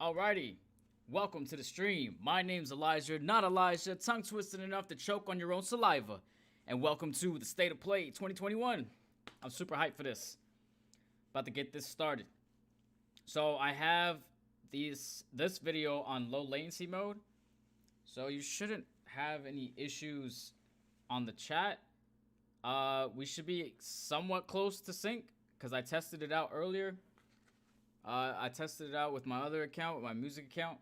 Alrighty, welcome to the stream. My name's Elijah, not Elijah, tongue twisted enough to choke on your own saliva. And welcome to the State of Play 2021. I'm super hyped for this. About to get this started. So I have this video on low latency mode. So you shouldn't have any issues on the chat. We should be somewhat close to sync because I tested it out earlier. I tested it out with my other account, with my music account.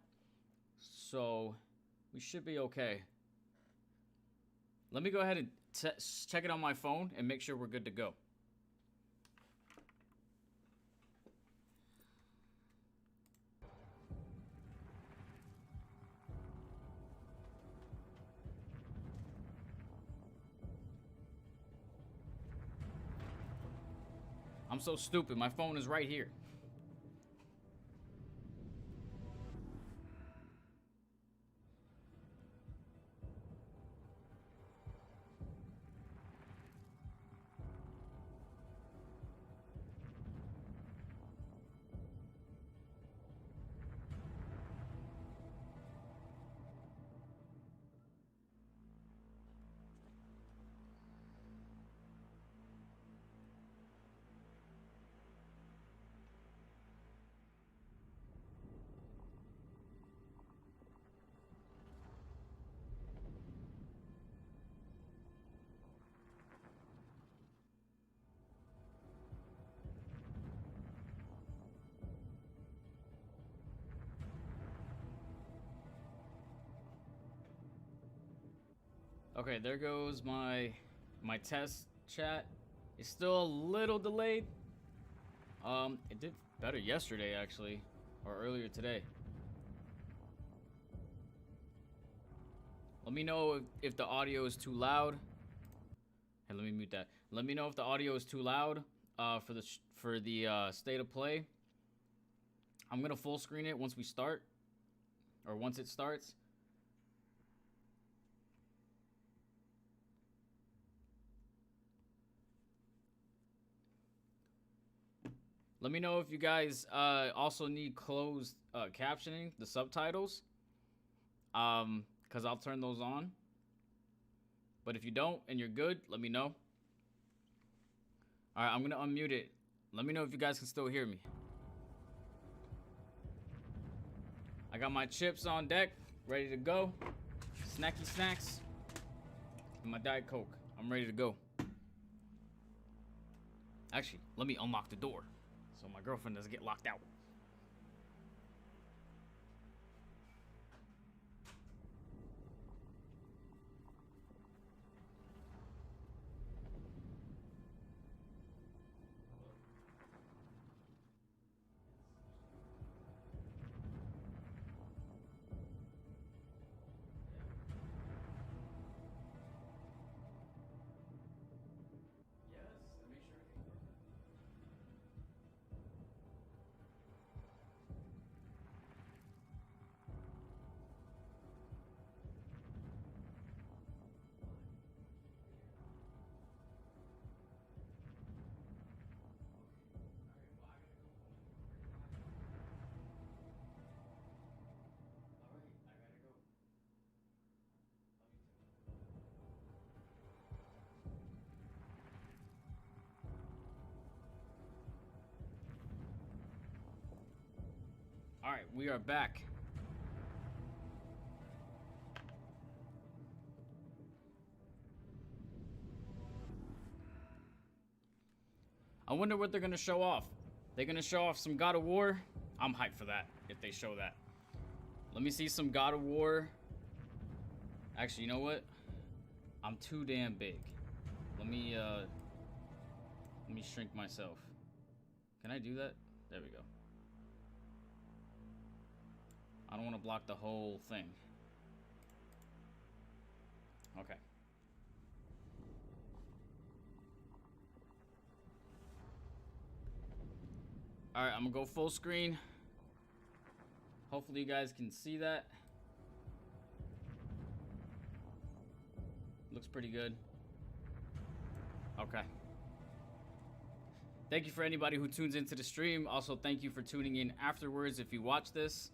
So we should be okay. Let me go ahead and check it on my phone and make sure we're good to go. I'm so stupid. My phone is right here. Okay, there goes my test chat. It's still a little delayed. It did better yesterday actually, or earlier today. Let me know if the audio is too loud. Hey, let me mute that. Let me know if the audio is too loud for the State of Play. I'm gonna full screen it once we start, or once it starts. Let me know if you guys also need closed captioning, the subtitles, because I'll turn those on. But if you don't and you're good, let me know. All right, I'm gonna unmute it. Let me know if you guys can still hear me. I got my chips on deck, ready to go. Snacky snacks, and my Diet Coke. I'm ready to go. Actually, let me unlock the door so my girlfriend doesn't get locked out. All right, we are back. I wonder what they're gonna show off. They're gonna show off some God of War. I'm hyped for that, if they show that. Let me see some God of War. Actually, you know what? I'm too damn big. Let me shrink myself. Can I do that? There we go. I don't want to block the whole thing. Okay. Alright, I'm gonna go full screen. Hopefully you guys can see that. Looks pretty good. Okay. Thank you for anybody who tunes into the stream. Also, thank you for tuning in afterwards if you watch this.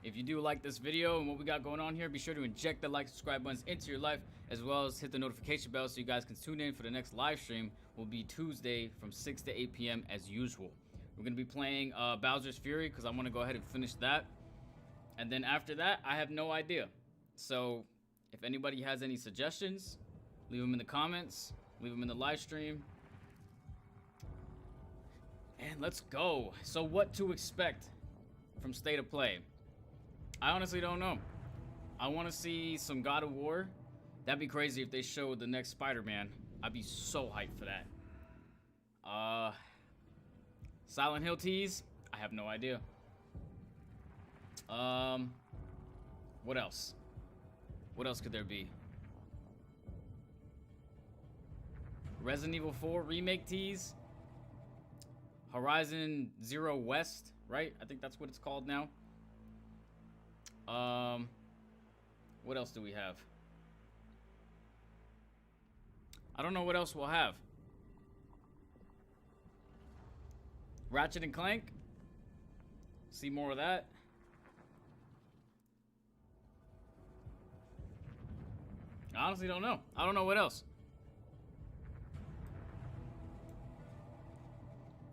If you do like this video and what we got going on here, be sure to inject the like, subscribe buttons into your life, as well as hit the notification bell so you guys can tune in for the next live stream. Will be Tuesday from 6 to 8 p.m. as usual. We're going to be playing Bowser's Fury because I want to go ahead and finish that. And then after that, I have no idea. So if anybody has any suggestions, leave them in the comments, leave them in the live stream. And let's go. So what to expect from State of Play? I honestly don't know. I want to see some God of War. That'd be crazy if they showed the next Spider-Man. I'd be so hyped for that. Silent Hill tease? I have no idea. What else? What else could there be? Resident Evil 4 remake tease? Horizon Zero West, right? I think that's what it's called now. What else do we have? I don't know what else we'll have. Ratchet and Clank. See more of that. I honestly don't know. I don't know what else.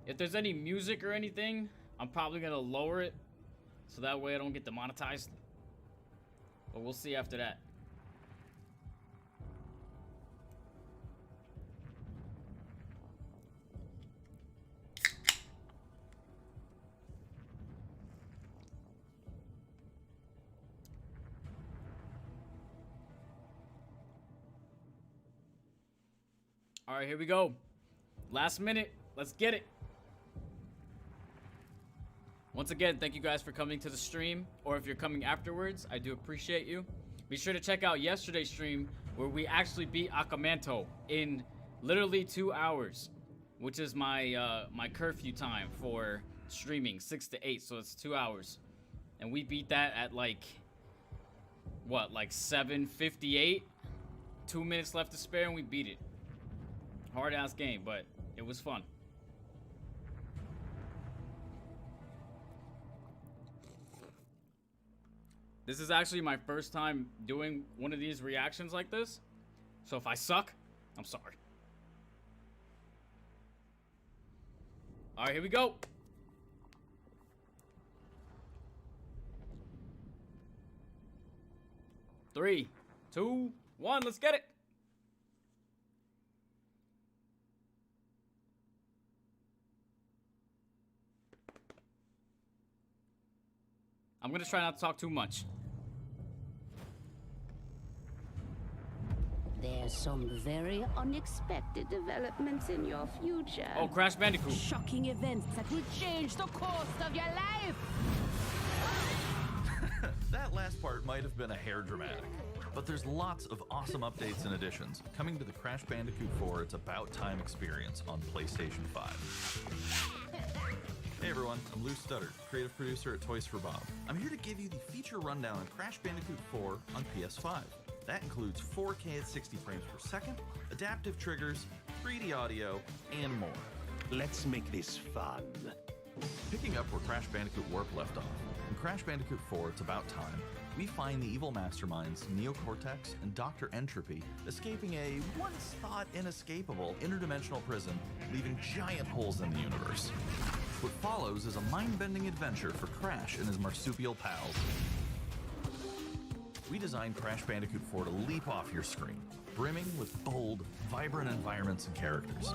If there's any music or anything, I'm probably gonna lower it so that way I don't get demonetized. But we'll see after that. All right, here we go. Last minute. Let's get it. Once again, thank you guys for coming to the stream, or if you're coming afterwards, I do appreciate you. Be sure to check out yesterday's stream where we actually beat Akamanto in literally 2 hours, which is my my curfew time for streaming, 6 to 8, so it's 2 hours. And we beat that at like, what, like 7:58? 2 minutes left to spare and we beat it. Hard ass game, but it was fun. This is actually my first time doing one of these reactions like this. So if I suck, I'm sorry. All right, here we go. 3, 2, 1, let's get it. I'm gonna try not to talk too much. There's some very unexpected developments in your future. Oh, Crash Bandicoot. Shocking events that will change the course of your life. That last part might have been a hair dramatic, but there's lots of awesome updates and additions coming to the Crash Bandicoot 4 It's About Time experience on PlayStation 5. Hey everyone, I'm Lou Studdard, creative producer at Toys for Bob. I'm here to give you the feature rundown on Crash Bandicoot 4 on PS5. That includes 4K at 60 frames per second, adaptive triggers, 3D audio, and more. Let's make this fun. Picking up where Crash Bandicoot Warp left off, in Crash Bandicoot 4 It's About Time, we find the evil masterminds Neo-Cortex and Dr. Entropy escaping a once-thought inescapable interdimensional prison, leaving giant holes in the universe. What follows is a mind-bending adventure for Crash and his marsupial pals. We designed Crash Bandicoot 4 to leap off your screen, brimming with bold, vibrant environments and characters.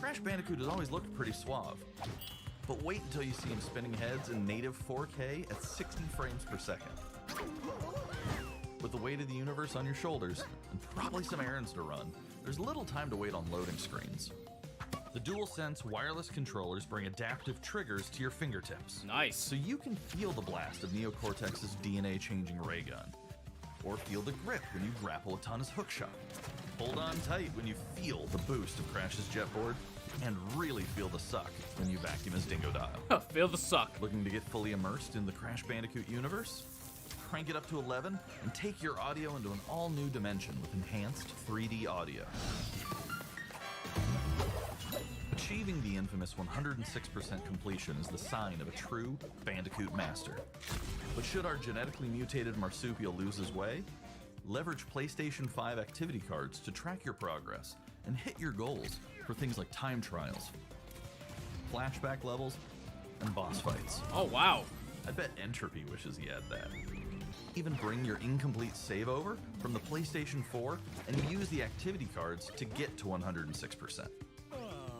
Crash Bandicoot has always looked pretty suave, but wait until you see him spinning heads in native 4K at 60 frames per second. With the weight of the universe on your shoulders, and probably some errands to run, there's little time to wait on loading screens. The DualSense wireless controllers bring adaptive triggers to your fingertips. Nice. So you can feel the blast of Neo-Cortex's DNA-changing ray gun. Or feel the grip when you grapple a Tunna's hookshot. Hold on tight when you feel the boost of Crash's jetboard. And really feel the suck when you vacuum his Dingo Dial. Feel the suck. Looking to get fully immersed in the Crash Bandicoot universe? Crank it up to 11 and take your audio into an all-new dimension with enhanced 3D audio. Achieving the infamous 106% completion is the sign of a true Bandicoot master. But should our genetically mutated marsupial lose his way, leverage PlayStation 5 activity cards to track your progress and hit your goals for things like time trials, flashback levels, and boss fights. Oh, wow. I bet Entropy wishes he had that. Even bring your incomplete save over from the PlayStation 4 and use the activity cards to get to 106%.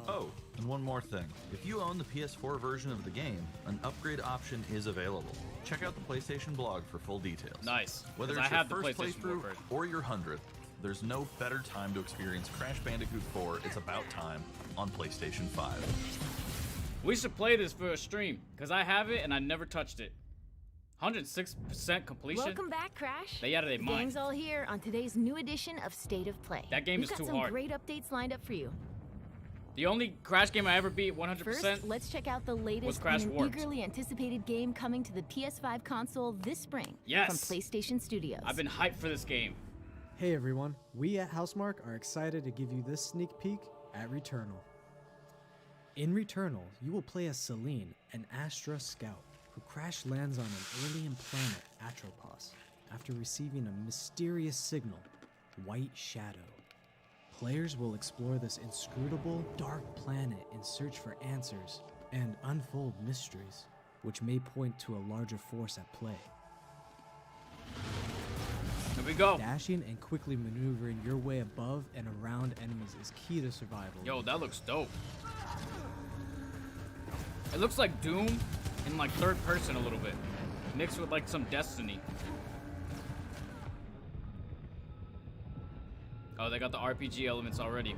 Oh, and one more thing. If you own the PS4 version of the game, an upgrade option is available. Check out the PlayStation blog for full details. Nice. Whether 'Cause it's I your have the first PlayStation 4 playthrough version. or your 100th, there's no better time to experience Crash Bandicoot 4 It's About Time on PlayStation 5. We should play this for a stream, because I have it and I never touched it. 106% completion? Welcome back, Crash. They out of their The mind. gang's all here on today's new edition of State of Play. That game is We've too got some hard. great updates lined up for you. The only Crash game I ever beat 100%. First, let's check out the latest Crash and an Warped. eagerly anticipated game coming to the PS5 console this spring Yes. from PlayStation Studios. I've been hyped for this game. Hey everyone, we at Housemarque are excited to give you this sneak peek at Returnal. In Returnal, you will play as Celine, an Astra scout, who crash lands on an alien planet, Atropos, after receiving a mysterious signal, White Shadow. Players will explore this inscrutable, dark planet in search for answers and unfold mysteries, which may point to a larger force at play. Here we go. Dashing and quickly maneuvering your way above and around enemies is key to survival. Yo, that looks dope. It looks like Doom in like third person a little bit, mixed with like some Destiny. Oh, they got the RPG elements already.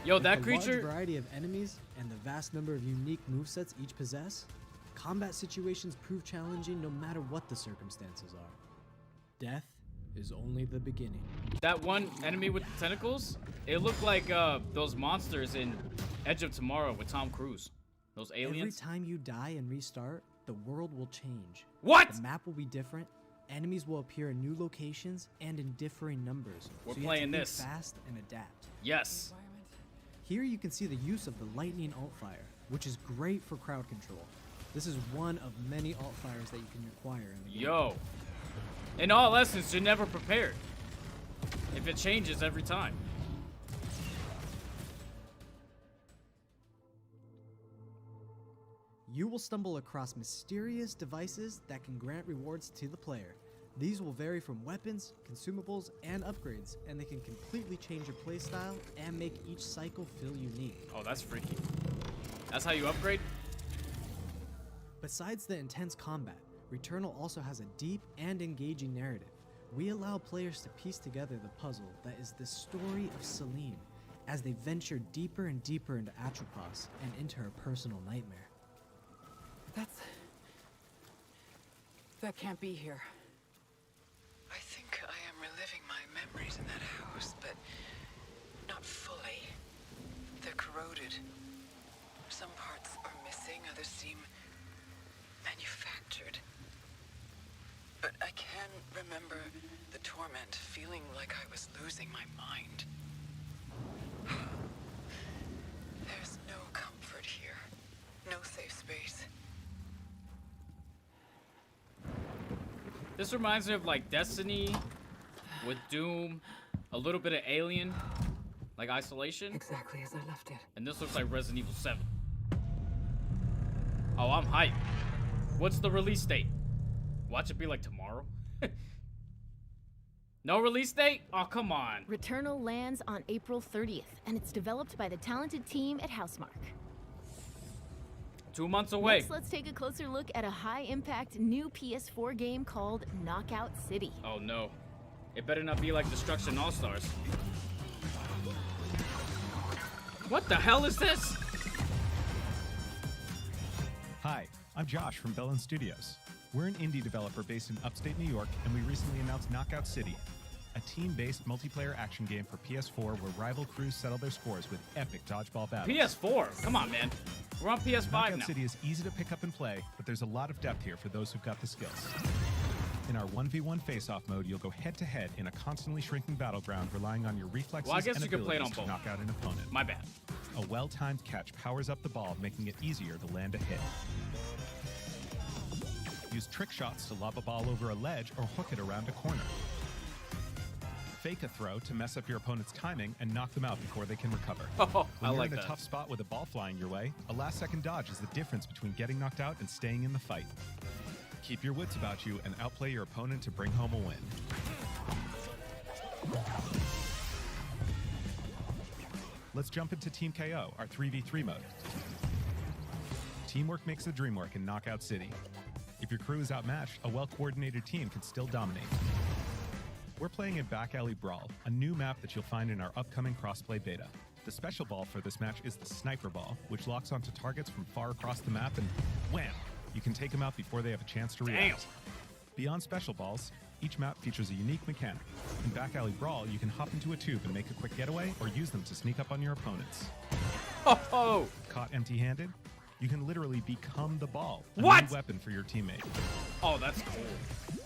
Yo, With that the creature. large variety of enemies and the vast number of unique movesets each possess, combat situations prove challenging no matter what the circumstances are. Death is only the beginning. That one enemy with the tentacles, it looked like those monsters in Edge of Tomorrow with Tom Cruise. Those aliens. Every time you die and restart, the world will change. What? The map will be different, enemies will appear in new locations and in differing numbers. We're so you playing have to think this. fast and adapt. Yes. Here you can see the use of the lightning alt-fire, which is great for crowd control. This is one of many alt-fires that you can acquire in the game. Yo. In all essence, you're never prepared. If it changes every time. You will stumble across mysterious devices that can grant rewards to the player. These will vary from weapons, consumables, and upgrades, and they can completely change your playstyle and make each cycle feel unique. Oh, that's freaky. That's how you upgrade? Besides the intense combat, Returnal also has a deep and engaging narrative. We allow players to piece together the puzzle that is the story of Celine as they venture deeper and deeper into Atropos and into her personal nightmare. That can't be here. I think I am reliving my memories in that house, but not fully. They're corroded. Some parts are missing, others seem manufactured. But I can remember the torment, feeling like I was losing my mind. There's no comfort here. No safe space. This reminds me of like Destiny with Doom, a little bit of Alien, like Isolation. Exactly as I left it. And this looks like Resident Evil 7. Oh, I'm hyped. What's the release date? Watch it be like tomorrow? No release date? Oh, come on. Returnal lands on April 30th, and it's developed by the talented team at Housemarque. 2 months away. Next, let's take a closer look at a high-impact new PS4 game called Knockout City. Oh no. It better not be like Destruction All-Stars. What the hell is this? Hi, I'm Josh from Bellin Studios. We're an indie developer based in upstate New York, and we recently announced Knockout City, a team-based multiplayer action game for PS4 where rival crews settle their scores with epic dodgeball battles. PS4? Come on, man. We're on PS5 Knockout now. City is easy to pick up and play, but there's a lot of depth here for those who've got the skills. In our 1v1 face-off mode, you'll go head-to-head in a constantly shrinking battleground, relying on your reflexes Well, I guess and you could play it on abilities to both. knock out an opponent. My bad. A well-timed catch powers up the ball, making it easier to land a hit. Use trick shots to lob a ball over a ledge or hook it around a corner. Fake a throw to mess up your opponent's timing and knock them out before they can recover. Oh, When I you're like in a that. tough spot with a ball flying your way, a last-second dodge is the difference between getting knocked out and staying in the fight. Keep your wits about you and outplay your opponent to bring home a win. Let's jump into Team KO, our 3v3 mode. Teamwork makes the dream work in Knockout City. If your crew is outmatched, a well-coordinated team can still dominate. We're playing in Back Alley Brawl, a new map that you'll find in our upcoming crossplay beta. The special ball for this match is the Sniper Ball, which locks onto targets from far across the map and wham! You can take them out before they have a chance to react. Beyond special balls, each map features a unique mechanic. In Back Alley Brawl, you can hop into a tube and make a quick getaway or use them to sneak up on your opponents. Oh, Caught empty-handed? You can literally become the ball, a What? new weapon for your teammate. oh, that's cool.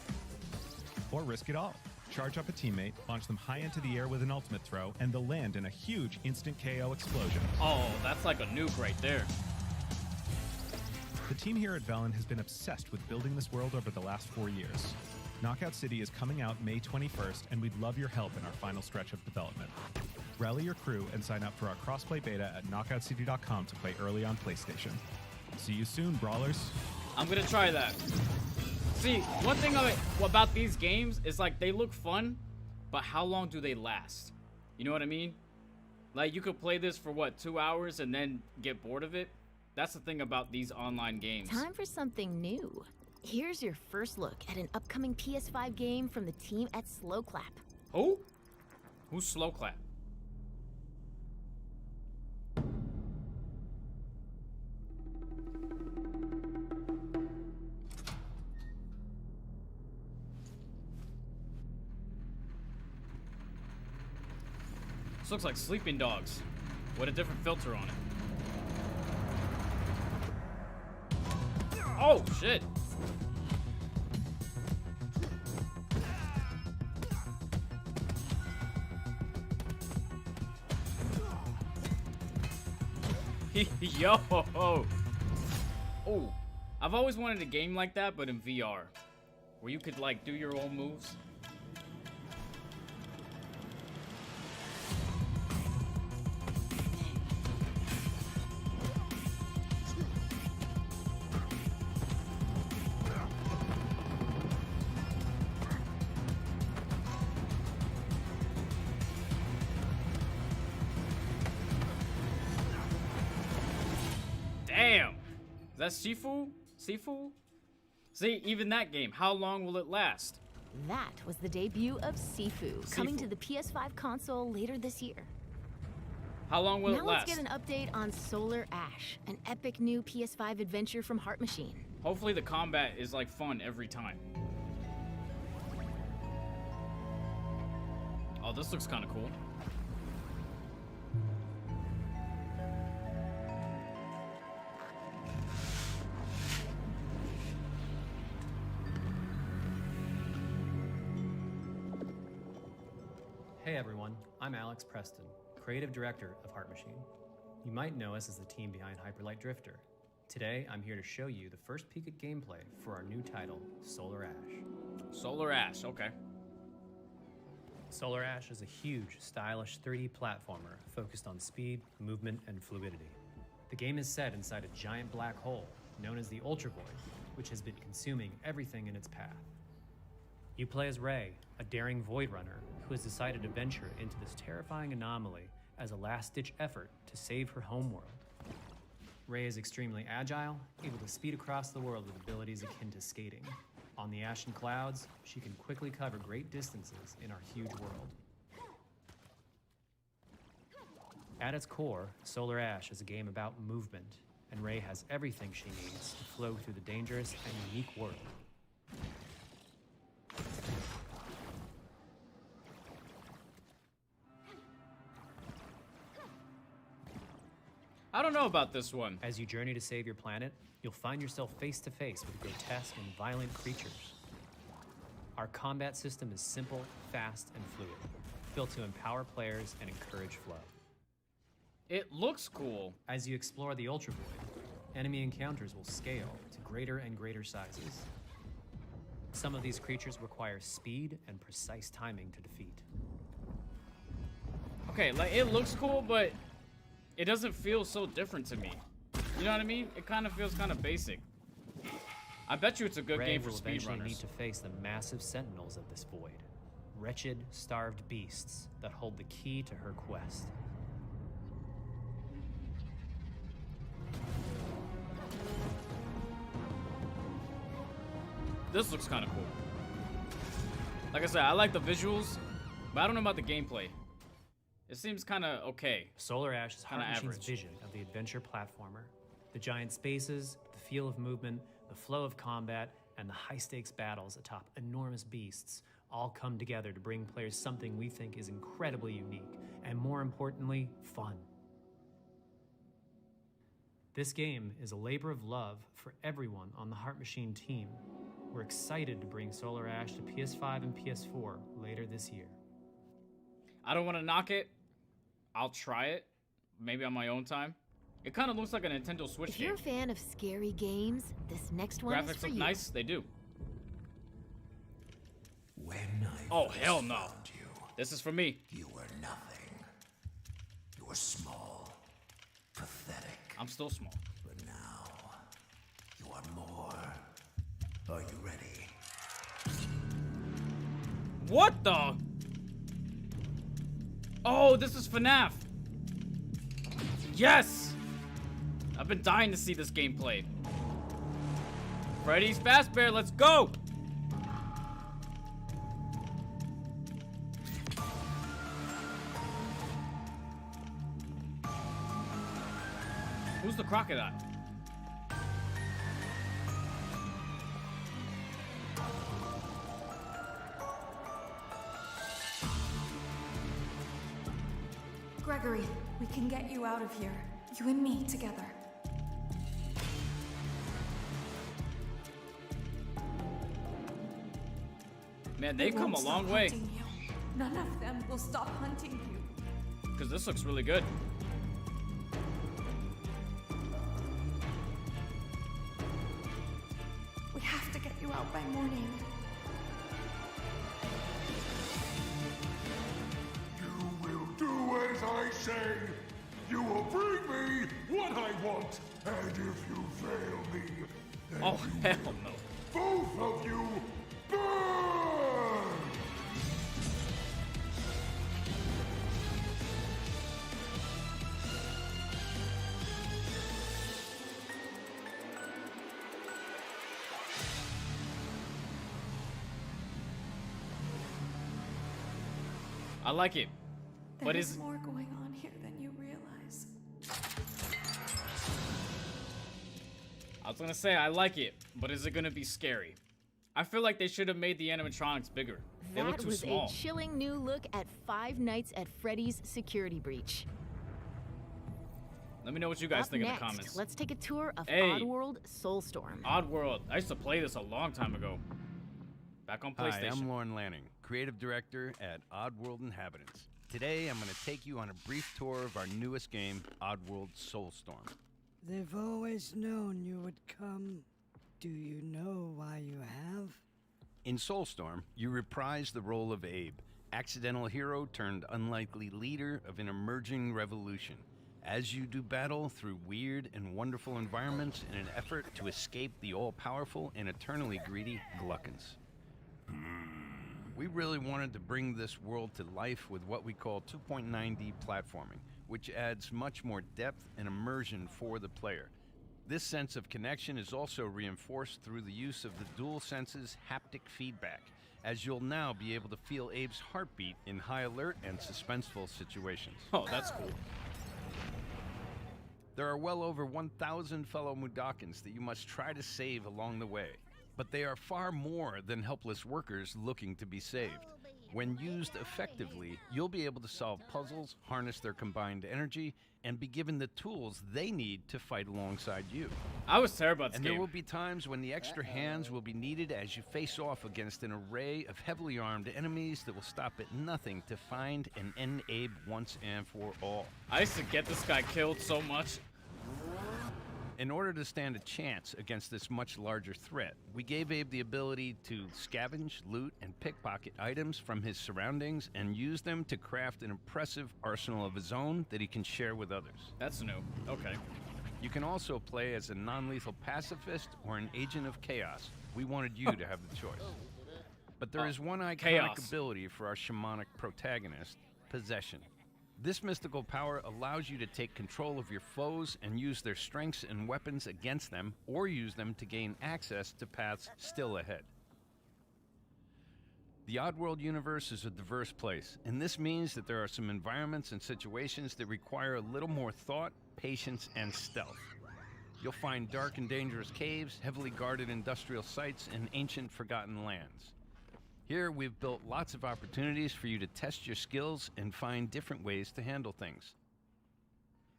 Or risk it all. Charge up a teammate, launch them high into the air with an ultimate throw, and they'll land in a huge instant KO explosion. Oh, that's like a nuke right there. The team here at Velen has been obsessed with building this world over the last 4 years. Knockout City is coming out May 21st, and we'd love your help in our final stretch of development. Rally your crew and sign up for our crossplay beta at knockoutcity.com to play early on PlayStation. See you soon, brawlers. I'm gonna try that. See, one thing about these games is like they look fun, but how long do they last? You know what I mean? Like you could play this for what, 2 hours and then get bored of it? That's the thing about these online games. Time for something new. Here's your first look at an upcoming PS5 game from the team at Slow Clap. Who? Who's Slow Clap? This looks like Sleeping Dogs with a different filter on it. Oh, shit. Yo. Oh, I've always wanted a game like that, but in VR, where you could like do your own moves. Damn! Is that Sifu? Sifu? See, even that game, how long will it last? That was the debut of Sifu, coming to the PS5 console later this year. How long will Now it last? let's get an update on Solar Ash, an epic new PS5 adventure from Heart Machine. Hopefully the combat is like fun every time. Oh, this looks kind of cool. Hey everyone, I'm Alex Preston, Creative Director of Heart Machine. You might know us as the team behind Hyperlight Drifter. Today, I'm here to show you the first peek at gameplay for our new title, Solar Ash. Solar Ash, okay. Solar Ash is a huge, stylish 3D platformer focused on speed, movement, and fluidity. The game is set inside a giant black hole known as the Ultra Void, which has been consuming everything in its path. You play as Ray, a daring Void Runner who has decided to venture into this terrifying anomaly as a last-ditch effort to save her homeworld. Ray is extremely agile, able to speed across the world with abilities akin to skating. On the ash and clouds, she can quickly cover great distances in our huge world. At its core, Solar Ash is a game about movement, and Ray has everything she needs to flow through the dangerous and unique world. I don't know about this one. As you journey to save your planet, you'll find yourself face to face with grotesque and violent creatures. Our combat system is simple, fast, and fluid, built to empower players and encourage flow. It looks cool. As you explore the Ultra Void, enemy encounters will scale to greater and greater sizes. Some of these creatures require speed and precise timing to defeat. Okay, like it looks cool, but it doesn't feel so different to me. You know what I mean? It kind of feels kind of basic. I bet you it's a good Ray game for will eventually speedrunners. need to face the massive sentinels of this void. Wretched, starved beasts that hold the key to her quest. This looks kind of cool. Like I said, I like the visuals, but I don't know about the gameplay. It seems kind of okay. Solar Ash is Kinda Heart Machine's average. vision of the adventure platformer. The giant spaces, the feel of movement, the flow of combat, and the high-stakes battles atop enormous beasts all come together to bring players something we think is incredibly unique, and more importantly, fun. This game is a labor of love for everyone on the Heart Machine team. We're excited to bring Solar Ash to PS5 and PS4 later this year. I don't want to knock it. I'll try it, maybe on my own time. It kind of looks like a Nintendo Switch If game. you're a fan of scary games, this next one is Graphics for look you. nice. They do. When I Oh, first hell no. found you, This is for me. you were nothing. You were small, pathetic. I'm still small. But now, you are more. Are you ready? What the? Oh, this is FNAF. Yes! I've been dying to see this gameplay. Freddy's Fazbear, let's go! Who's the crocodile? Gregory, we can get you out of here. You and me together. Man, they've come a Won't long stop way. hunting you. None of them will stop hunting you. Because this looks really good. We have to get you out by morning. You will do as I say. You will bring me what I want. And if you fail me, then Oh, hell no. both of you burn! I like it. But There is is more going on here than you realize. I was gonna say I like it, but is it gonna be scary? I feel like they should have made the animatronics bigger. They look That too was small. a chilling new look at Five Nights at Freddy's security breach. Let me know what you guys Up think next, in the comments. let's take a tour of Hey. Oddworld Soulstorm. Oddworld. I used to play this a long time ago. Back on Hi, PlayStation. I'm Lauren Lanning, creative director at Oddworld Inhabitants. Today, I'm going to take you on a brief tour of our newest game, Oddworld Soulstorm. They've always known you would come. Do you know why you have? In Soulstorm, you reprise the role of Abe, accidental hero turned unlikely leader of an emerging revolution, as you do battle through weird and wonderful environments in an effort to escape the all-powerful and eternally greedy Gluckins. We really wanted to bring this world to life with what we call 2.9D platforming, which adds much more depth and immersion for the player. This sense of connection is also reinforced through the use of the DualSense's haptic feedback, as you'll now be able to feel Abe's heartbeat in high alert and suspenseful situations. Oh, that's cool. There are well over 1,000 fellow Mudokons that you must try to save along the way, but they are far more than helpless workers looking to be saved. When used effectively, you'll be able to solve puzzles, harness their combined energy, and be given the tools they need to fight alongside you. I was terrible at this And game. there will be times when the extra hands will be needed as you face off against an array of heavily armed enemies that will stop at nothing to find and end Abe once and for all. I used to get this guy killed so much. In order to stand a chance against this much larger threat, we gave Abe the ability to scavenge, loot, and pickpocket items from his surroundings and use them to craft an impressive arsenal of his own that he can share with others. That's new. Okay. You can also play as a non-lethal pacifist or an agent of chaos. We wanted you to have the choice. But there is one iconic chaos. ability for our shamanic protagonist, possession. This mystical power allows you to take control of your foes and use their strengths and weapons against them, or use them to gain access to paths still ahead. The Oddworld universe is a diverse place, and this means that there are some environments and situations that require a little more thought, patience, and stealth. You'll find dark and dangerous caves, heavily guarded industrial sites, and ancient forgotten lands. Here, we've built lots of opportunities for you to test your skills and find different ways to handle things.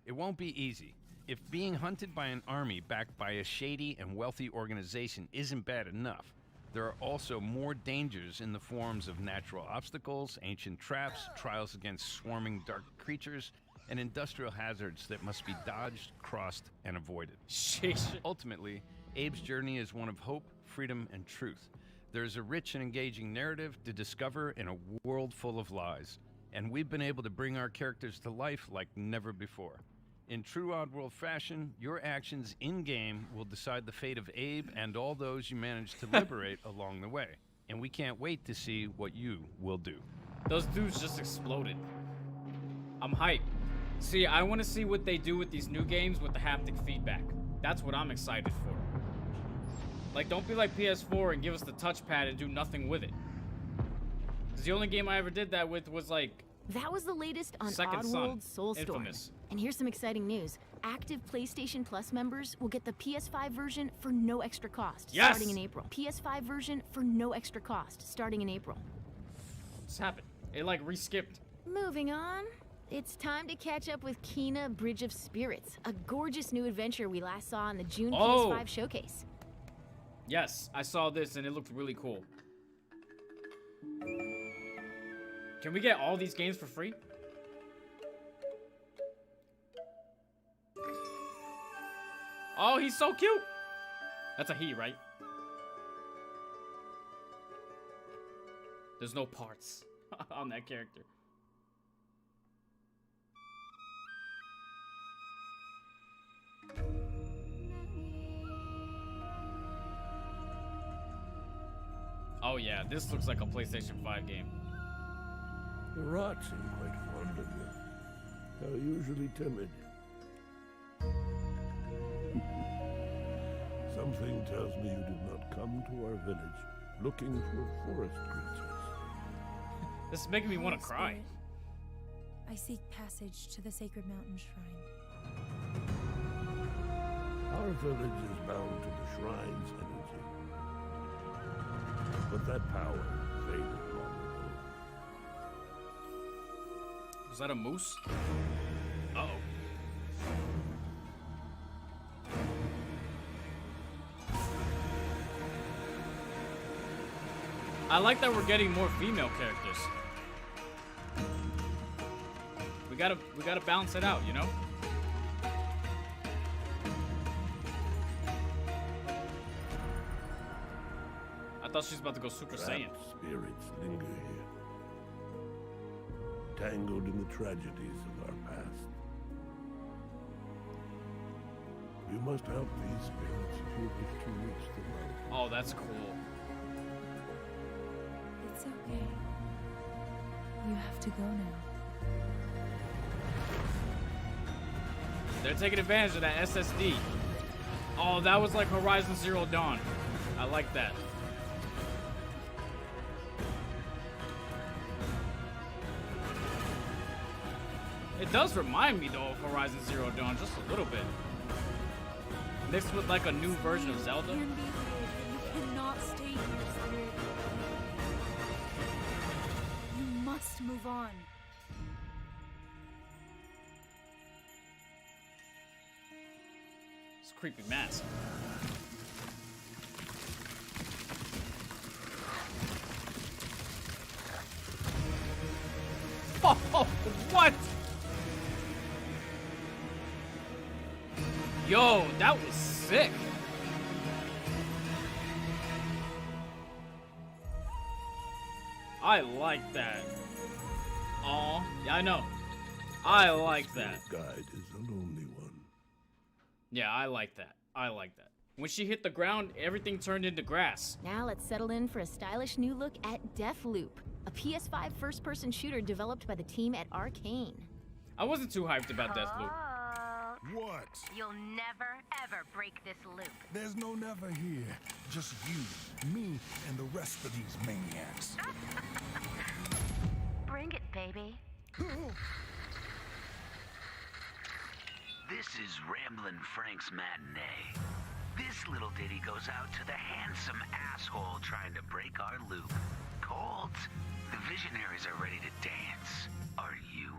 It won't be easy. If being hunted by an army backed by a shady and wealthy organization isn't bad enough, there are also more dangers in the forms of natural obstacles, ancient traps, trials against swarming dark creatures, and industrial hazards that must be dodged, crossed, and avoided. Sheesh. Ultimately, Abe's journey is one of hope, freedom, and truth. There's a rich and engaging narrative to discover in a world full of lies, and we've been able to bring our characters to life like never before. In true Oddworld fashion, your actions in-game will decide the fate of Abe and all those you manage to liberate along the way, and we can't wait to see what you will do. Those dudes just exploded. I'm hyped. See, I want to see what they do with these new games with the haptic feedback. That's what I'm excited for. Like, don't be like PS4 and give us the touchpad and do nothing with it. Because the only game I ever did that with was, like... That was the latest on Second Son. Oddworld SOULSTORM. Infamous. And here's some exciting news. Active PlayStation Plus members will get the PS5 version for no extra cost, Yes! starting in April. PS5 version for no extra cost, starting in April. What's happened? It, like, re-skipped. Moving on. It's time to catch up with Kena Bridge of Spirits, a gorgeous new adventure we last saw in the June PS5 showcase. Yes, I saw this and it looked really cool. Can we get all these games for free? Oh, he's so cute. That's a he, right? There's no parts on that character. Oh yeah, this looks like a PlayStation 5 game. The rats seem quite fond of you. They're usually timid. Something tells me you did not come to our village looking for forest creatures. This is making me want to cry. I seek passage to the Sacred Mountain Shrine. Our village is bound to the shrine's energy. But that power faded long ago. Was that a moose? Uh-oh. I like that we're getting more female characters. We gotta balance it out, you know? I thought she was about to go Super Saiyan. Spirits linger here, tangled in the tragedies of our past. You must help these spirits if you wish to reach the light. Oh, that's cool. It's okay. You have to go now. They're taking advantage of that SSD. Oh, that was like Horizon Zero Dawn. I like that. It does remind me, though, of Horizon Zero Dawn, just a little bit. Mixed with, like, a new version of Zelda. You cannot stay here, Spirit. must move on. It's a creepy mask. Oh, what? Yo, that was sick. I like that. Aw, yeah, I know. I like that. Guide is a lonely one. Yeah, I like that. I like that. When she hit the ground, everything turned into grass. Now let's settle in for a stylish new look at Deathloop, a PS5 first-person shooter developed by the team at Arcane. I wasn't too hyped about Deathloop. What? You'll never, ever break this loop. There's no never here. Just you, me, and the rest of these maniacs. Bring it, baby. This is Ramblin' Frank's Matinee. This little ditty goes out to the handsome asshole trying to break our loop. Cold, the visionaries are ready to dance. Are you?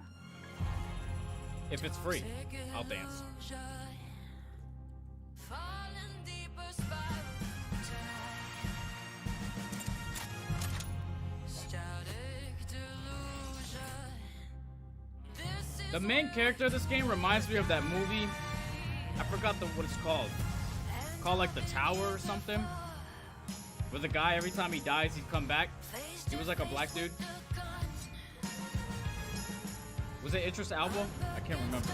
If it's free, I'll dance. The main character of this game reminds me of that movie. I forgot what it's called. It's called like The Tower or something. Where the guy, every time he dies, he'd come back. He was like a black dude. Was it Idris Elba? I can't remember.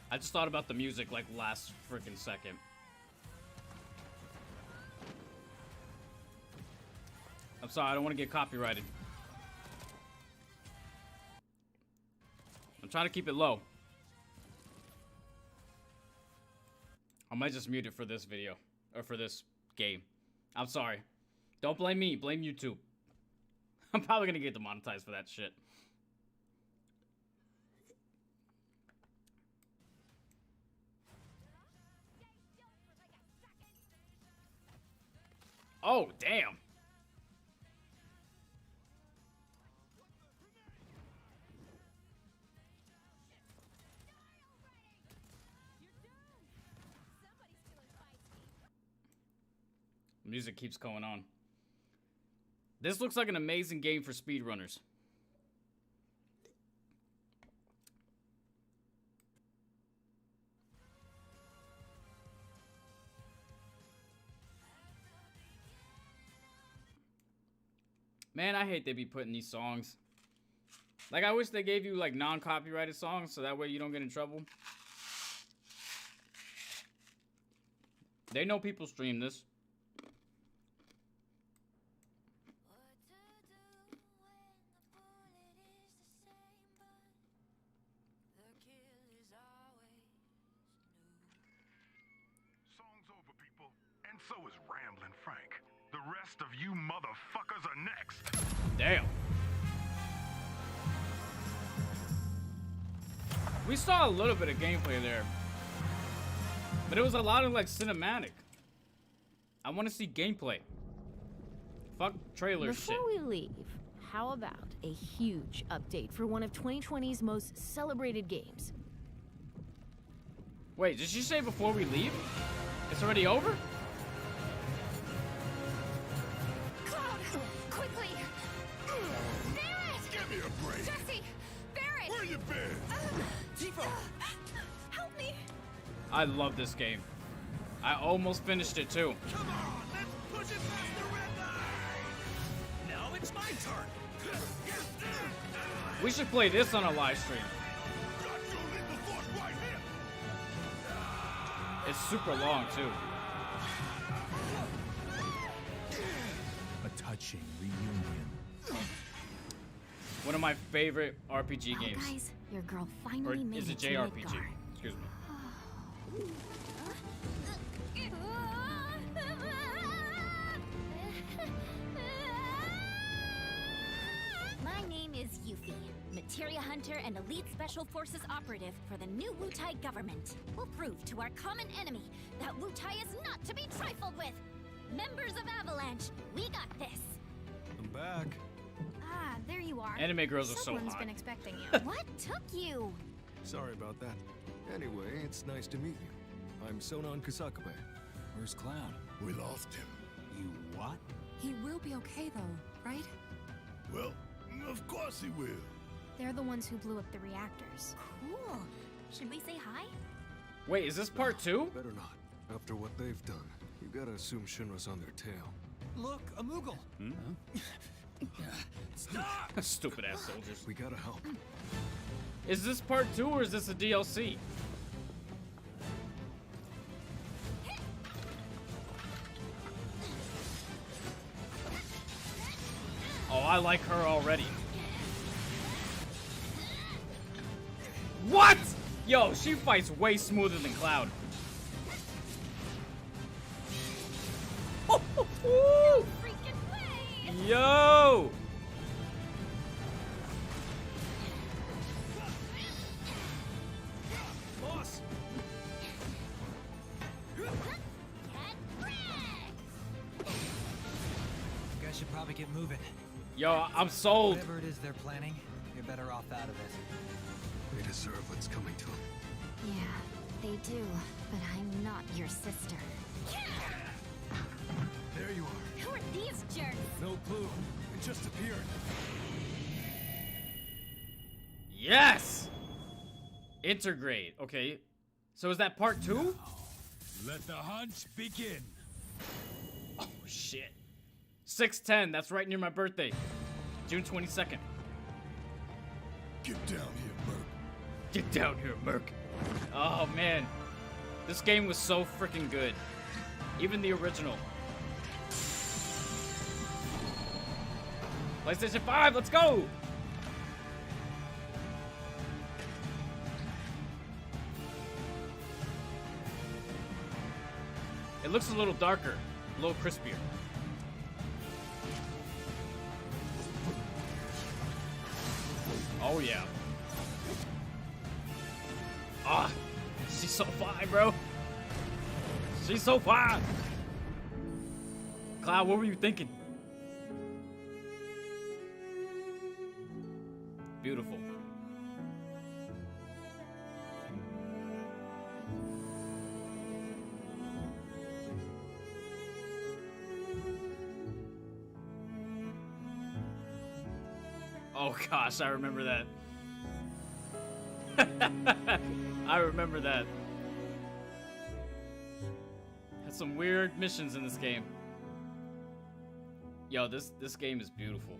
I just thought about the music like last freaking second. I'm sorry, I don't want to get copyrighted. I'm trying to keep it low. I might just mute it for this video. Or for this game. I'm sorry. Don't blame me. Blame YouTube. I'm probably going to get demonetized for that shit. Oh, damn. Music keeps going on. This looks like an amazing game for speedrunners. Man, I hate they be putting these songs. Like, I wish they gave you, like, non-copyrighted songs so that way you don't get in trouble. They know people stream this. Song's over, people. And so is Ramblin' Frank. The rest of you motherfuckers are next. Damn. We saw a little bit of gameplay there. But it was a lot of like cinematic. I want to see gameplay. Fuck trailer shit. Before we leave, how about a huge update for one of 2020's most celebrated games? Wait, did she say before we leave? It's already over? Cloud, quickly! Barrett! Give me a break. Jesse! Barrett! Where you been? Tifa! Help me! I love this game. I almost finished it too. Come on, let's push it past the red line. Now it's my turn. We should play this on a live stream. It's super long too. A touching reunion. One of my favorite RPG Well, games. guys, your girl Or finally made is it it to JRPG? Midgar. Excuse me. My name is Yuffie, materia hunter and elite special forces operative for the new Wutai government. We'll prove to our common enemy that Wutai is not to be trifled with. Members of Avalanche, we got this. I'm back. Ah, there you are. Anime girls are so Someone's hot. been expecting you. What took you? Sorry about that. Anyway, it's nice to meet you. I'm Sonon Kusakabe. Where's Clown? We lost him. You what? He will be okay, though, right? Well, of course he will. They're the ones who blew up the reactors. Cool. Should we say hi? Wait, is this part 2? Better not. After what they've done, you gotta assume Shinra's on their tail. Look, a Moogle. Stop! Stupid ass soldiers. We gotta help. Is this part 2 or is this a DLC? Oh, I like her already. What? Yo, she fights way smoother than Cloud. Yo! Boss. You guys should probably get moving. Yo, I'm sold. Whatever it is they're planning, you're better off out of it. They deserve what's coming to them. Yeah, they do. But I'm not your sister. There you are. Who are these jerks? No clue. It just appeared. Yes! Intergrade. Okay. So is that part 2? Let the hunt begin. Oh, shit. 6/10. That's right near my birthday. June 22nd. Get down here, Merc. Get down here, Merc. Oh, man. This game was so freaking good. Even the original. PlayStation 5, let's go! It looks a little darker, a little crispier. Oh yeah. Ah, she's so fine, bro. She's so fine. Cloud, what were you thinking? Beautiful. Oh gosh, I remember that. I remember that. Had some weird missions in this game. Yo, this game is beautiful.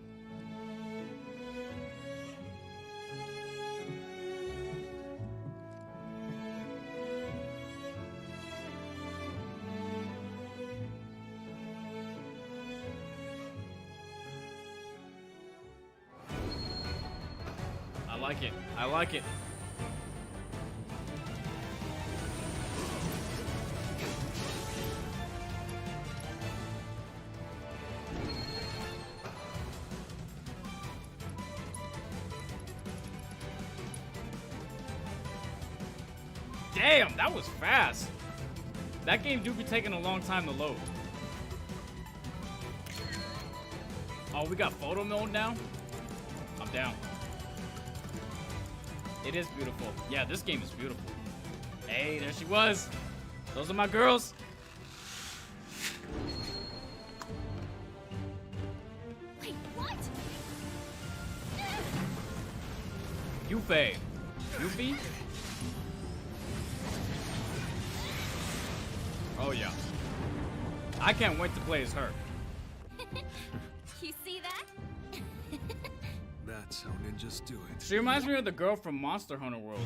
I like it. I like it. Damn, that was fast. That game do be taking a long time to load. Oh, we got photo mode now? I'm down. It is beautiful. Yeah, this game is beautiful. Hey, there she was. Those are my girls. Wait, what? Yuffie. Yuffie? Oh, yeah. I can't wait to play as her. You see that? That's how ninjas do it. She reminds me of the girl from Monster Hunter World.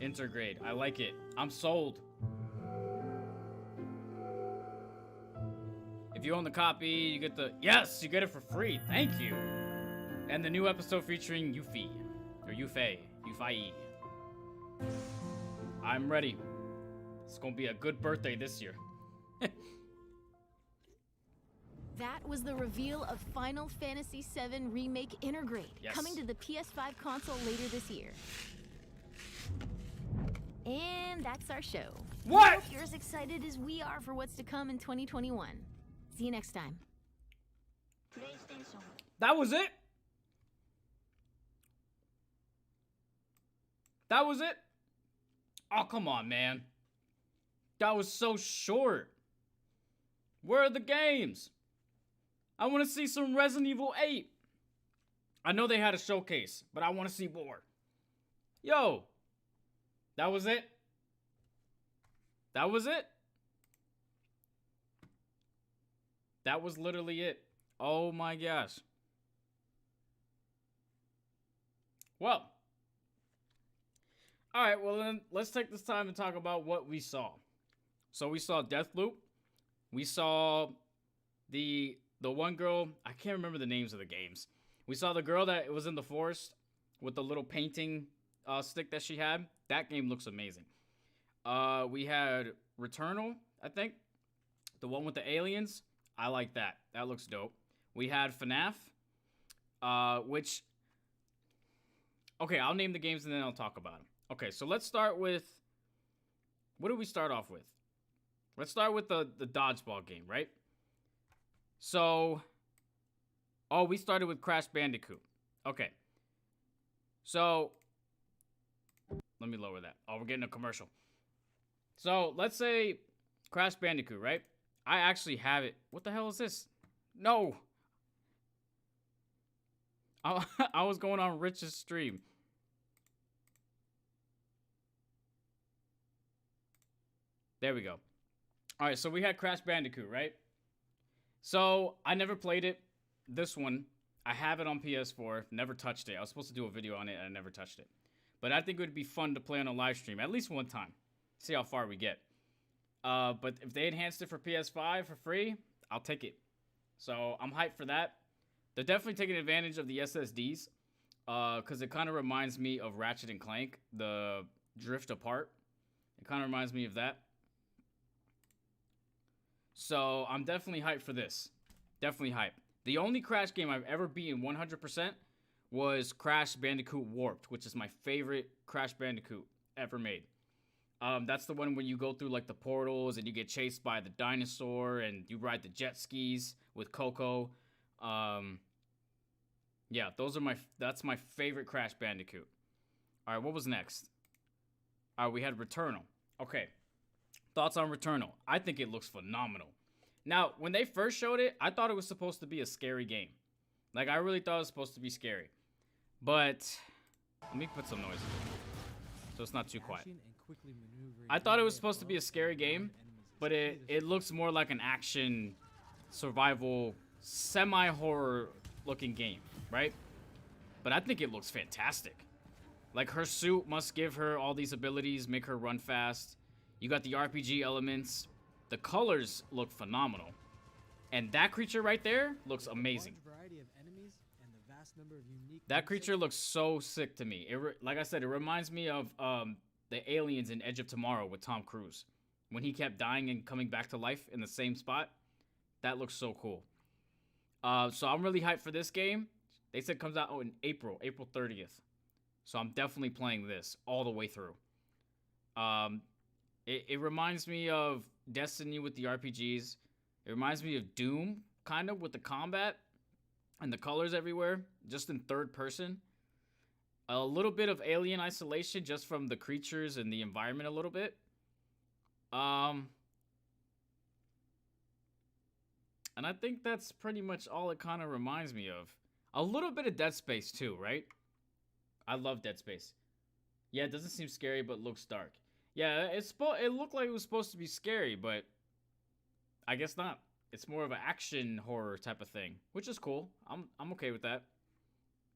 Intergrade. I like it. I'm sold. If you own the copy, you get the... Yes, you get it for free. Thank you. And the new episode featuring Yuffie. Or Yuffie. Yuffie. I'm ready. It's gonna be a good birthday this year. That was the reveal of Final Fantasy VII Remake Intergrade, Yes. coming to the PS5 console later this year. And that's our show. What? I hope you're as excited as we are for what's to come in 2021. See you next time. That was it? That was it? Oh, come on, man. That was so short. Where are the games? I want to see some Resident Evil 8. I know they had a showcase, but I want to see more. Yo. That was it? That was it? That was literally it. Oh my gosh. Well. Alright, well then, let's take this time to talk about what we saw. So we saw Deathloop. We saw the one girl, I can't remember the names of the games. We saw the girl that was in the forest with the little painting stick that she had. That game looks amazing. We had Returnal, I think. The one with the aliens. I like that. That looks dope. We had FNAF, which... Okay, I'll name the games and then I'll talk about them. Okay, so let's start with... What do we start off with? Let's start with the dodgeball game, right? So... Oh, we started with Crash Bandicoot. Okay. So... Let me lower that. Oh, we're getting a commercial. So, let's say Crash Bandicoot, right? I actually have it. What the hell is this? No! I was going on Rich's stream. There we go. Alright, so we had Crash Bandicoot, right? So, I never played it. This one, I have it on PS4. Never touched it. I was supposed to do a video on it and I never touched it. But I think it would be fun to play on a live stream, at least one time. See how far we get. But if they enhanced it for PS5 for free, I'll take it. So I'm hyped for that. They're definitely taking advantage of the SSDs. Because it kind of reminds me of Ratchet and Clank, the drift apart. It kind of reminds me of that. So I'm definitely hyped for this. Definitely hyped. The only Crash game I've ever beaten 100% was Crash Bandicoot Warped, which is my favorite Crash Bandicoot ever made. That's the one where you go through like the portals and you get chased by the dinosaur and you ride the jet skis with Coco. Yeah, that's my favorite Crash Bandicoot. All right, what was next? All right, we had Returnal. Okay, thoughts on Returnal? I think it looks phenomenal. Now, when they first showed it, I thought it was supposed to be a scary game. Like, I really thought it was supposed to be scary. But, let me put some noise in so it's not too quiet. I thought it was supposed to be a scary game, but it looks more like an action, survival, semi-horror looking game, right? But I think it looks fantastic. Like, her suit must give her all these abilities, make her run fast. You got the RPG elements. The colors look phenomenal. And that creature right there looks amazing. That creature looks so sick to me. Like I said, it reminds me of the aliens in Edge of Tomorrow with Tom Cruise. When he kept dying and coming back to life in the same spot. That looks so cool. So I'm really hyped for this game. They said it comes out in April 30th. So I'm definitely playing this all the way through. It reminds me of Destiny with the RPGs. It reminds me of Doom, kind of, with the combat and the colors everywhere, just in third person. A little bit of Alien Isolation just from the creatures and the environment a little bit. And I think that's pretty much all it kind of reminds me of. A little bit of Dead Space too, right? I love Dead Space. Yeah, it doesn't seem scary, but looks dark. Yeah, it looked like it was supposed to be scary, but I guess not. It's more of an action horror type of thing, which is cool. I'm okay with that.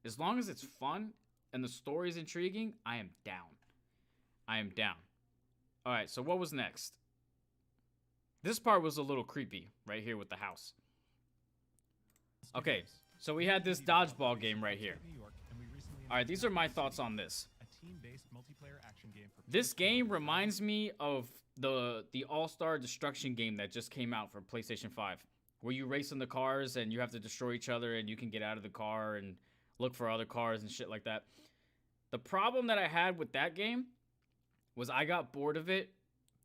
As long as it's fun and the story's intriguing, I am down. I am down. All right, so what was next? This part was a little creepy right here with the house. Okay, so we had this dodgeball game right here. All right, these are my thoughts on this. This game reminds me of the All-Star Destruction game that just came out for PlayStation 5. where you race in the cars and you have to destroy each other and you can get out of the car and look for other cars and shit like that. The problem that I had with that game was I got bored of it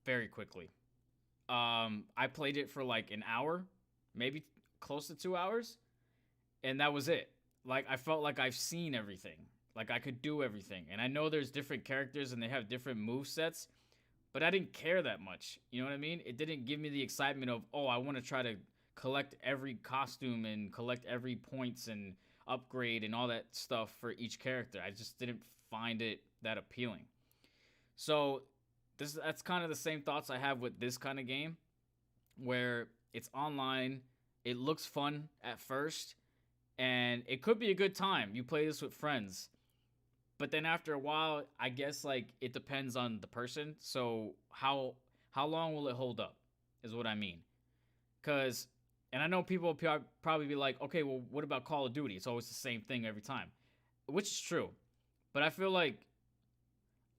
very quickly. I played it for like an hour, maybe close to 2 hours, and that was it. Like, I felt like I've seen everything. Like, I could do everything. And I know there's different characters and they have different move sets, but I didn't care that much. You know what I mean? It didn't give me the excitement of, oh, I want to try to collect every costume and collect every points and upgrade and all that stuff for each character. I just didn't find it that appealing. So that's kind of the same thoughts I have with this kind of game, where it's online, it looks fun at first, and it could be a good time. You play this with friends. But then after a while, I guess, like, it depends on the person. So how long will it hold up is what I mean. Because, and I know people will probably be like, okay, well, what about Call of Duty? It's always the same thing every time, which is true. But I feel like,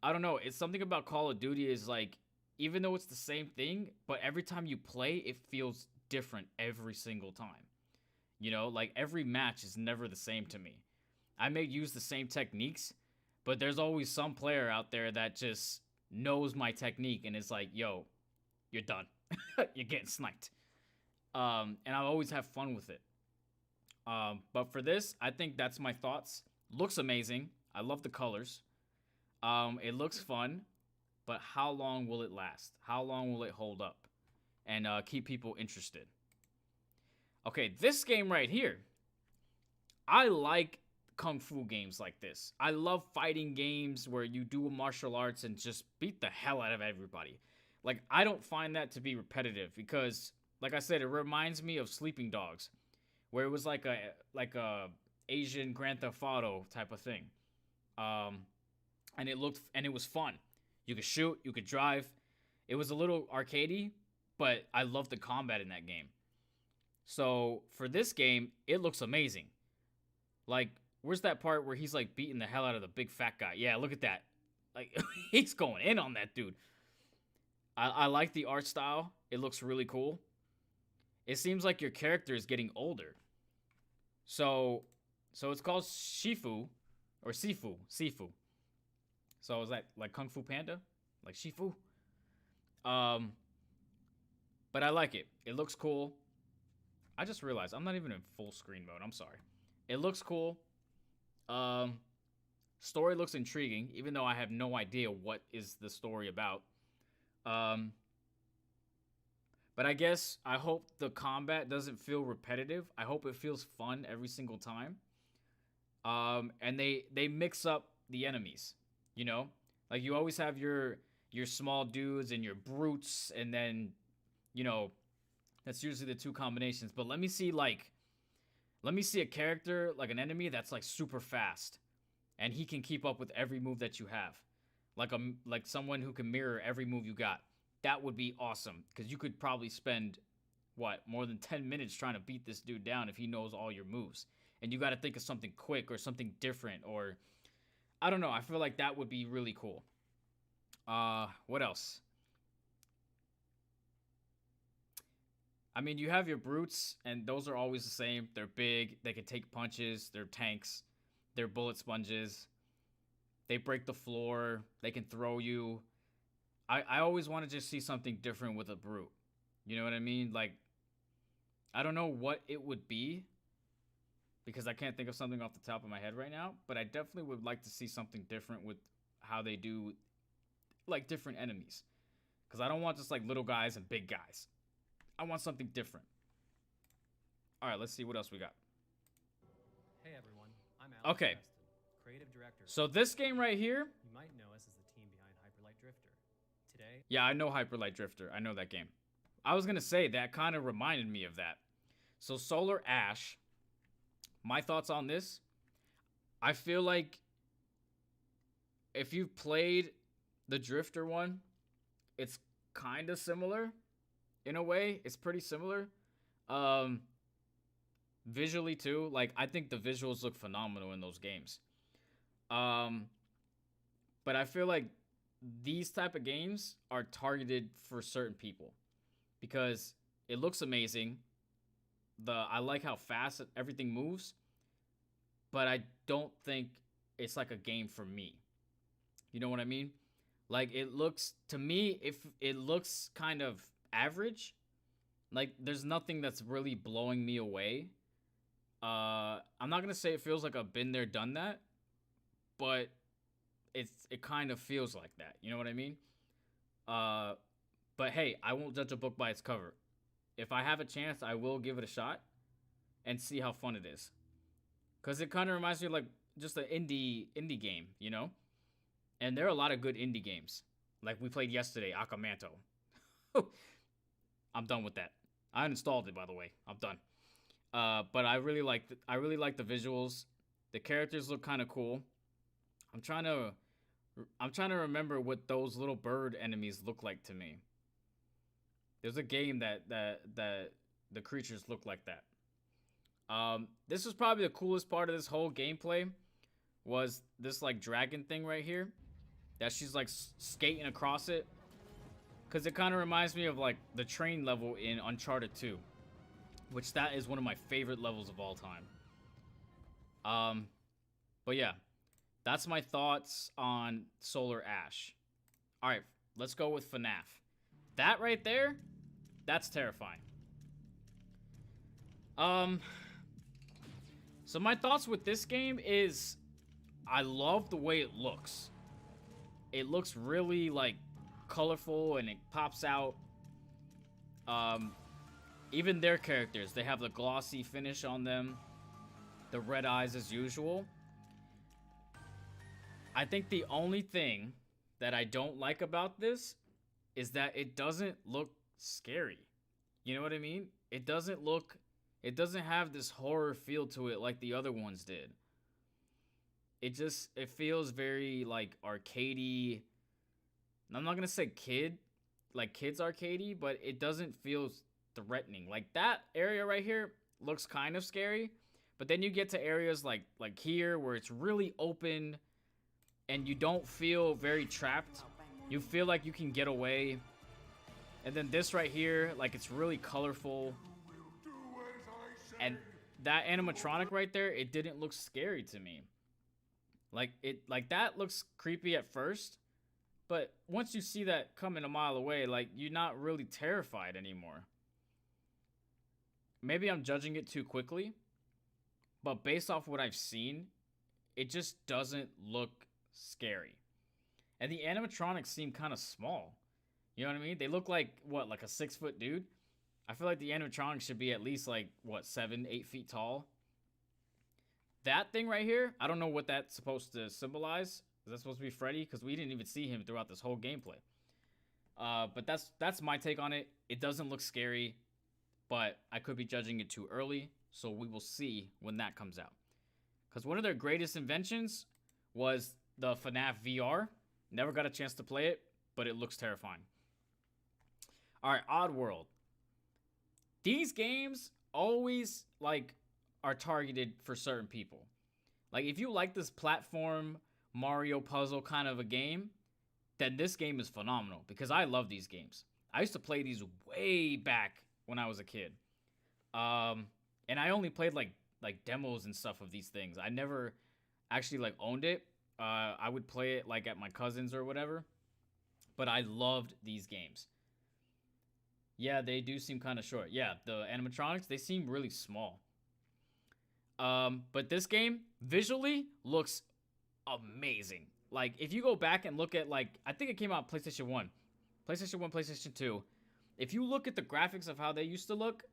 I don't know, it's something about Call of Duty is like, even though it's the same thing, but every time you play, it feels different every single time. You know, like, every match is never the same to me. I may use the same techniques, but there's always some player out there that just knows my technique and is like, yo, you're done. You're getting sniped. And I always have fun with it. But for this, I think that's my thoughts. Looks amazing. I love the colors. It looks fun, but how long will it last? How long will it hold up and keep people interested? Okay, this game right here, I like kung fu games like this. I love fighting games where you do martial arts and just beat the hell out of everybody. Like, I don't find that to be repetitive because, like I said, it reminds me of Sleeping Dogs, where it was like a Asian Grand Theft Auto type of thing. And it was fun. You could shoot, you could drive. It was a little arcadey, but I loved the combat in that game. So for this game, it looks amazing. Like, where's that part where he's like beating the hell out of the big fat guy? Yeah, look at that. Like, he's going in on that dude. I like the art style. It looks really cool. It seems like your character is getting older. So it's called Shifu or Sifu. So is that like Kung Fu Panda? Like Shifu? But I like it. It looks cool. I just realized I'm not even in full screen mode. I'm sorry. It looks cool. Story looks intriguing, even though I have no idea what is the story about. But I guess I hope the combat doesn't feel repetitive. I hope it feels fun every single time. And they mix up the enemies, you know? Like, you always have your small dudes and your brutes, and then, you know, that's usually the two combinations. But let me see a character, like an enemy that's like super fast, and he can keep up with every move that you have. Like someone who can mirror every move you got. That would be awesome, because you could probably spend, more than 10 minutes trying to beat this dude down if he knows all your moves. And you got to think of something quick or something different, or I don't know. I feel like that would be really cool. What else? I mean, you have your brutes, and those are always the same. They're big. They can take punches. They're tanks. They're bullet sponges. They break the floor. They can throw you. I always want to just see something different with a brute. You know what I mean? Like, I don't know what it would be, because I can't think of something off the top of my head right now, but I definitely would like to see something different with how they do, like, different enemies. Because I don't want just, like, little guys and big guys. I want something different. All right, let's see what else we got. Hey, everyone. I'm Alex Okay. Preston, creative director. So this game right here. You might know us as the team behind Hyperlight Drifter. Today. Yeah, I know Hyperlight Drifter. I know that game. I was going to say, that kind of reminded me of that. So Solar Ash. My thoughts on this. I feel like if you've played the Drifter one, it's kind of similar. In a way, it's pretty similar. Visually too, like, I think the visuals look phenomenal in those games. But I feel like these type of games are targeted for certain people, because it looks amazing. I like how fast everything moves, but I don't think it's like a game for me. You know what I mean? Like, it looks, to me, if it looks kind of average. Like, there's nothing that's really blowing me away. I'm not gonna say it feels like I've been there, done that, but it kind of feels like that. You know what I mean? But hey, I won't judge a book by its cover. If I have a chance, I will give it a shot and see how fun it is. Cause it kind of reminds me of like just an indie game, you know? And there are a lot of good indie games. Like we played yesterday, Akamanto. I'm done with that. I uninstalled it, by the way. I'm done. But I really like the visuals. The characters look kind of cool. I'm trying to remember what those little bird enemies look like to me. There's a game that the creatures look like that. This was probably the coolest part of this whole gameplay, was this like dragon thing right here, that she's like skating across it, because it kind of reminds me of like the train level in Uncharted 2, which that is one of my favorite levels of all time. But yeah, that's my thoughts on Solar Ash. All right, let's go with FNAF. That right there, that's terrifying. So my thoughts with this game is, I love the way it looks. It looks really like colorful and it pops out. Even their characters, they have the glossy finish on them, the red eyes as usual. I think the only thing that I don't like about this is that it doesn't look scary. You know what I mean? It doesn't have this horror feel to it like the other ones did. It feels very like arcadey. I'm not gonna say kids arcadey, but it doesn't feel threatening. Like that area right here looks kind of scary, but then you get to areas like here where it's really open and you don't feel very trapped. You feel like you can get away. And then this right here, like it's really colorful. And that animatronic right there, it didn't look scary to me. Like that looks creepy at first, but once you see that coming a mile away, like you're not really terrified anymore. Maybe I'm judging it too quickly, but based off what I've seen, it just doesn't look scary. And the animatronics seem kind of small. You know what I mean? They look like, what, like a 6-foot dude? I feel like the animatronics should be at least like, what, 7-8 feet tall? That thing right here, I don't know what that's supposed to symbolize. Is that supposed to be Freddy? Because we didn't even see him throughout this whole gameplay. But that's my take on it. It doesn't look scary, but I could be judging it too early, so we will see when that comes out. Because one of their greatest inventions was the FNAF VR. Never got a chance to play it, but it looks terrifying. All right, Oddworld. These games always like are targeted for certain people. Like if you like this platform Mario puzzle kind of a game, then this game is phenomenal, because I love these games. I used to play these way back when I was a kid. And I only played like demos and stuff of these things. I never actually like owned it. I would play it like at my cousin's or whatever. But I loved these games. Yeah, they do seem kind of short. Yeah, the animatronics, they seem really small. But this game visually looks amazing. Like if you go back and look at, like, I think it came out PlayStation 1, PlayStation 2. If you look at the graphics of how they used to look,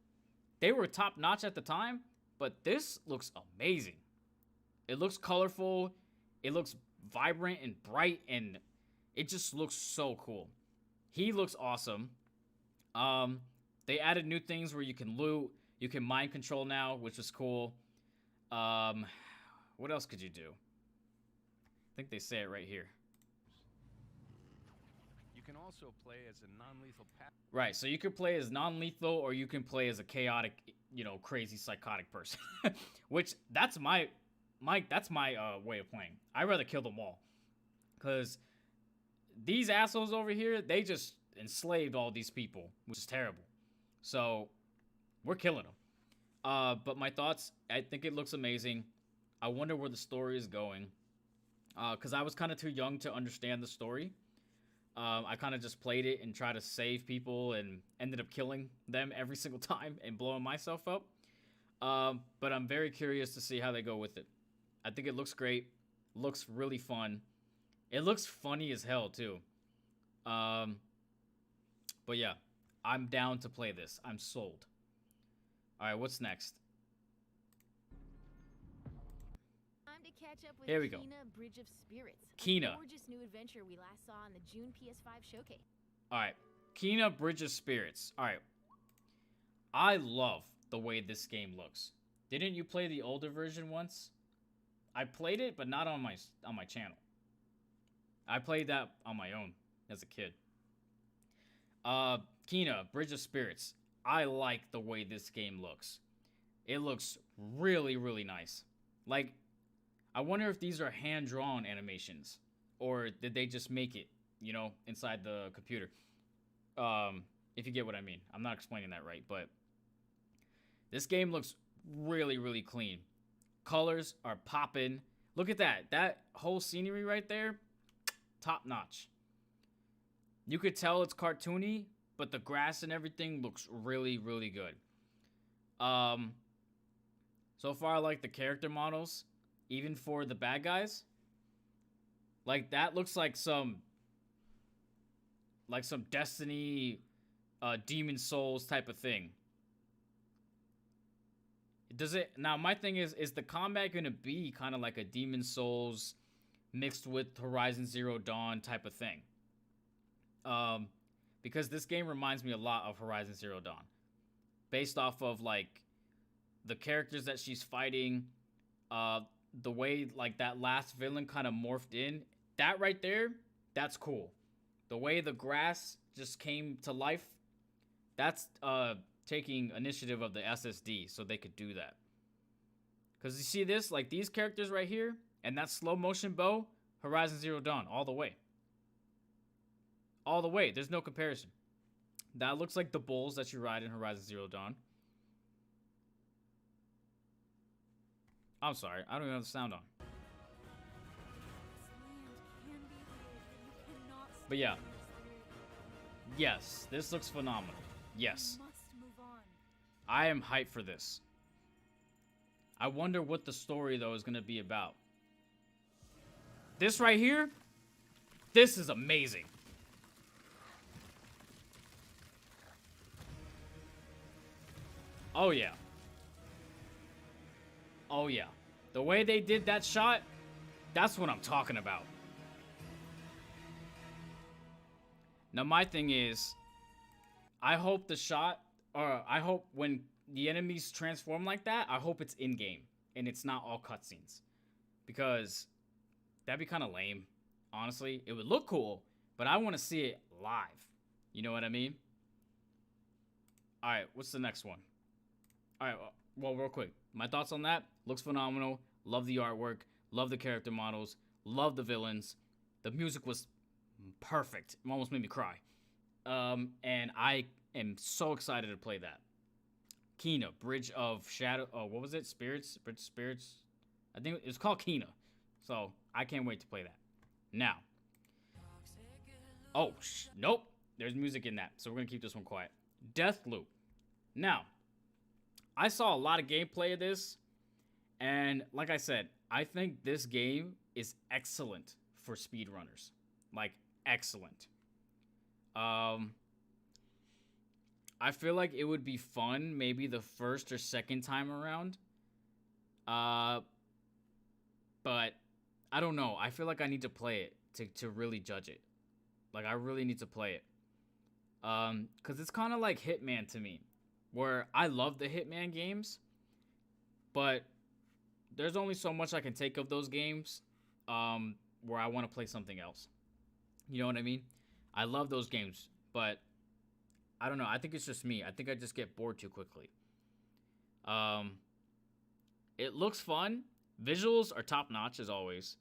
they were top notch at the time, but this looks amazing. It looks colorful, it looks vibrant and bright, and it just looks so cool. He looks awesome. They added new things where you can loot, you can mind control now, which is cool. What else could you do? I think they say it right here. You can also play as a non-lethal Right, so you could play as non-lethal, or you can play as a chaotic, you know, crazy psychotic person. Which that's my way of playing. I'd rather kill them all, because these assholes over here, they just enslaved all these people, which is terrible. So we're killing them. But my thoughts, I think it looks amazing. I wonder where the story is going. Because I was kind of too young to understand the story. I kind of just played it and tried to save people and ended up killing them every single time and blowing myself up. But I'm very curious to see how they go with it. I think it looks great. Looks really fun. It looks funny as hell, too. But yeah, I'm down to play this. I'm sold. All right, what's next? Time to catch up with Here we go. Kena Bridge of Spirits. Kena. A gorgeous new adventure we last saw in the June PS5 showcase. All right, Kena Bridge of Spirits. All right, I love the way this game looks. Didn't you play the older version once? I played it, but not on my channel. I played that on my own as a kid. Kena Bridge of Spirits. I like the way this game looks. It looks really, really nice. Like, I wonder if these are hand-drawn animations, or did they just make it, you know, inside the computer? If you get what I mean. I'm not explaining that right, but this game looks really, really clean. Colors are popping. Look at that. That whole scenery right there, top notch. You could tell it's cartoony, but the grass and everything looks really, really good. So far, I like the character models, even for the bad guys. Like, that looks like some Destiny, Demon Souls type of thing. Does it now? My thing is the combat gonna be kind of like a Demon Souls mixed with Horizon Zero Dawn type of thing? Because this game reminds me a lot of Horizon Zero Dawn, based off of like the characters that she's fighting, the way like that last villain kind of morphed in. That right there, that's cool. The way the grass just came to life, that's taking initiative of the SSD so they could do that. Because you see this, like these characters right here, and that slow motion bow, Horizon Zero Dawn, all the way. All the way, there's no comparison. That looks like the bulls that you ride in Horizon Zero Dawn. I'm sorry, I don't even have the sound on. But yeah. Yes, this looks phenomenal. Yes. I am hyped for this. I wonder what the story, though, is going to be about. This right here, this is amazing. Oh, yeah. Oh, yeah. The way they did that shot, that's what I'm talking about. Now, my thing is, I hope the shot, or I hope when the enemies transform like that, I hope it's in-game and it's not all cutscenes. Because that'd be kind of lame, honestly. It would look cool, but I want to see it live. You know what I mean? All right, what's the next one? All right, well, real quick. My thoughts on that, looks phenomenal. Love the artwork. Love the character models. Love the villains. The music was perfect. It almost made me cry. And I am so excited to play that. Kena, Bridge of Shadow. Oh, what was it? Spirits? Bridge of Spirits? I think it's called Kena. So I can't wait to play that. Now. Oh, nope. There's music in that. So we're going to keep this one quiet. Deathloop. Now, I saw a lot of gameplay of this. And like I said, I think this game is excellent for speedrunners. Like, excellent. I feel like it would be fun maybe the first or second time around. But I don't know. I feel like I need to play it to really judge it. Like, I really need to play it. Because it's kind of like Hitman to me. Where I love the Hitman games. But there's only so much I can take of those games. Where I want to play something else. You know what I mean? I love those games. But I don't know. I think it's just me. I think I just get bored too quickly. It looks fun. Visuals are top notch as always.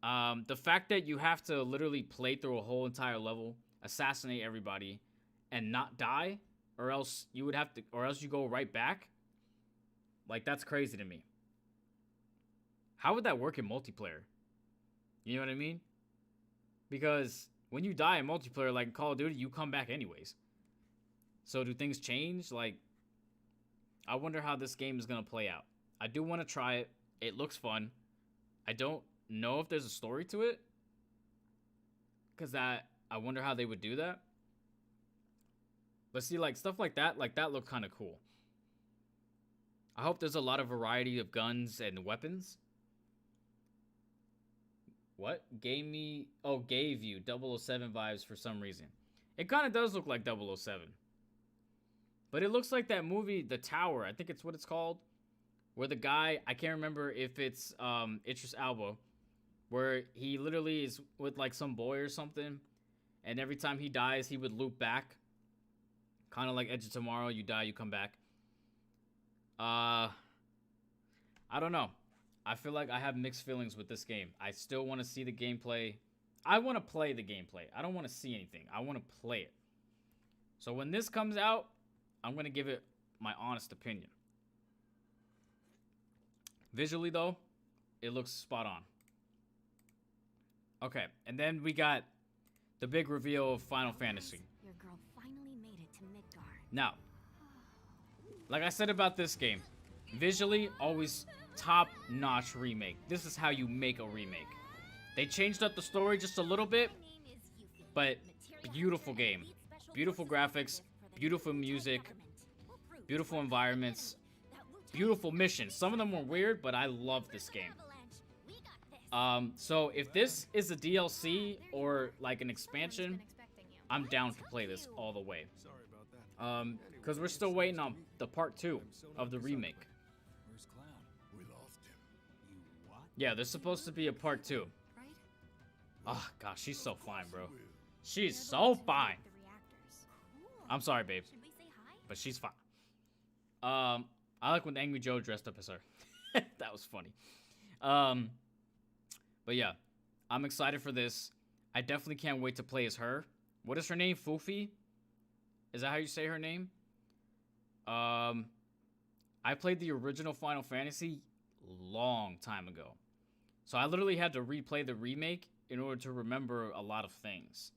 The fact that you have to literally play through a whole entire level, assassinate everybody, and not die, or else you would have to, or else you go right back. Like, that's crazy to me. How would that work in multiplayer? You know what I mean? Because when you die in multiplayer, like in Call of Duty, you come back anyways. So do things change? Like, I wonder how this game is going to play out. I do want to try it. It looks fun. I don't know if there's a story to it, because I wonder how they would do that. But see, like, stuff like that looked kind of cool. I hope there's a lot of variety of guns and weapons. What? Gave you 007 vibes for some reason. It kind of does look like 007. But it looks like that movie, The Tower, I think it's what it's called, where the guy, I can't remember if it's Idris Elba, where he literally is with like some boy or something, and every time he dies, he would loop back. Kind of like Edge of Tomorrow, you die, you come back. I don't know. I feel like I have mixed feelings with this game. I still want to see the gameplay. I want to play the gameplay. I don't want to see anything. I want to play it. So when this comes out, I'm going to give it my honest opinion. Visually, though, it looks spot on. Okay, and then we got the big reveal of Final Fantasy. Your girl finally made it to Midgard. Now, like I said about this game, visually, always top-notch remake. This is how you make a remake. They changed up the story just a little bit, but beautiful game. Beautiful graphics, beautiful music, beautiful environments, beautiful missions. Some of them were weird, but I love this game. So if this is a DLC or like an expansion, I'm down to play this all the way. Because we're still waiting on the part 2 of the remake. Yeah, there's supposed to be a part 2. Oh, gosh, she's so fine, bro. She's so fine. I'm sorry, babe. But she's fine. I like when Angry Joe dressed up as her. That was funny. But yeah, I'm excited for this. I definitely can't wait to play as her. What is her name? Fufi? Is that how you say her name? I played the original Final Fantasy long time ago. So I literally had to replay the remake in order to remember a lot of things.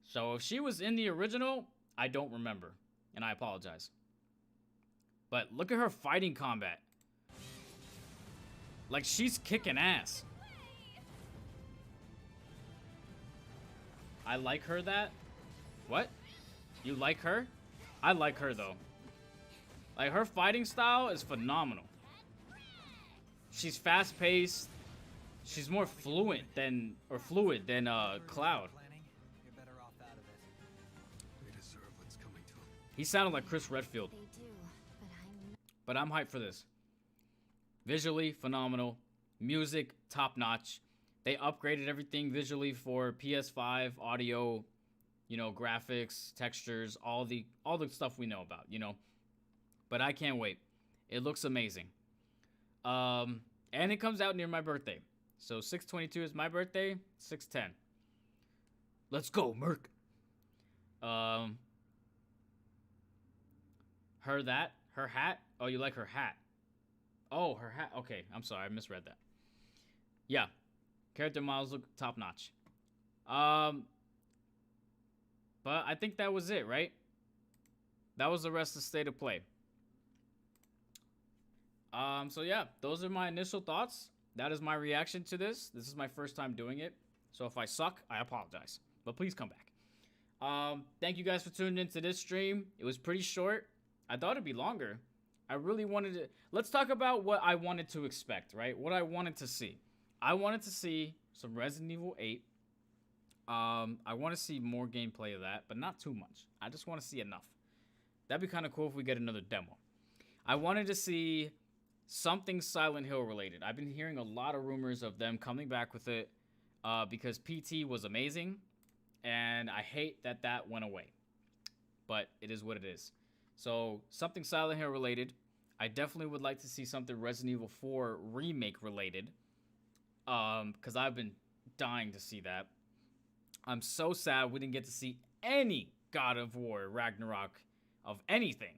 So if she was in the original, I don't remember. And I apologize. But look at her fighting combat. Like, she's kicking ass. I like her that. What? You like her? I like her though. Like, her fighting style is phenomenal. She's fast-paced. She's more fluid than Cloud. He sounded like Chris Redfield. But I'm hyped for this. Visually, phenomenal. Music, top-notch. They upgraded everything visually for PS5, audio, you know, graphics, textures, all the stuff we know about, you know. But I can't wait. It looks amazing. And it comes out near my birthday. So 6/22 is my birthday, 6/10. Let's go, Merc. Her hat. Oh, you like her hat? Oh, her hat. Okay, I'm sorry, I misread that. Yeah, character models look top notch. But I think that was it, right? That was the rest of State of Play. So yeah, those are my initial thoughts. That is my reaction to this. This is my first time doing it. So if I suck, I apologize. But please come back. Thank you guys for tuning into this stream. It was pretty short. I thought it'd be longer. I really wanted to... Let's talk about what I wanted to expect, right? What I wanted to see. I wanted to see some Resident Evil 8. I want to see more gameplay of that, but not too much. I just want to see enough. That'd be kind of cool if we get another demo. I wanted to see something Silent Hill related. I've been hearing a lot of rumors of them coming back with it because PT was amazing, and I hate that that went away. But it is what it is. So something Silent Hill related. I definitely would like to see something Resident Evil 4 remake related because I've been dying to see that. I'm so sad we didn't get to see any God of War Ragnarok of anything.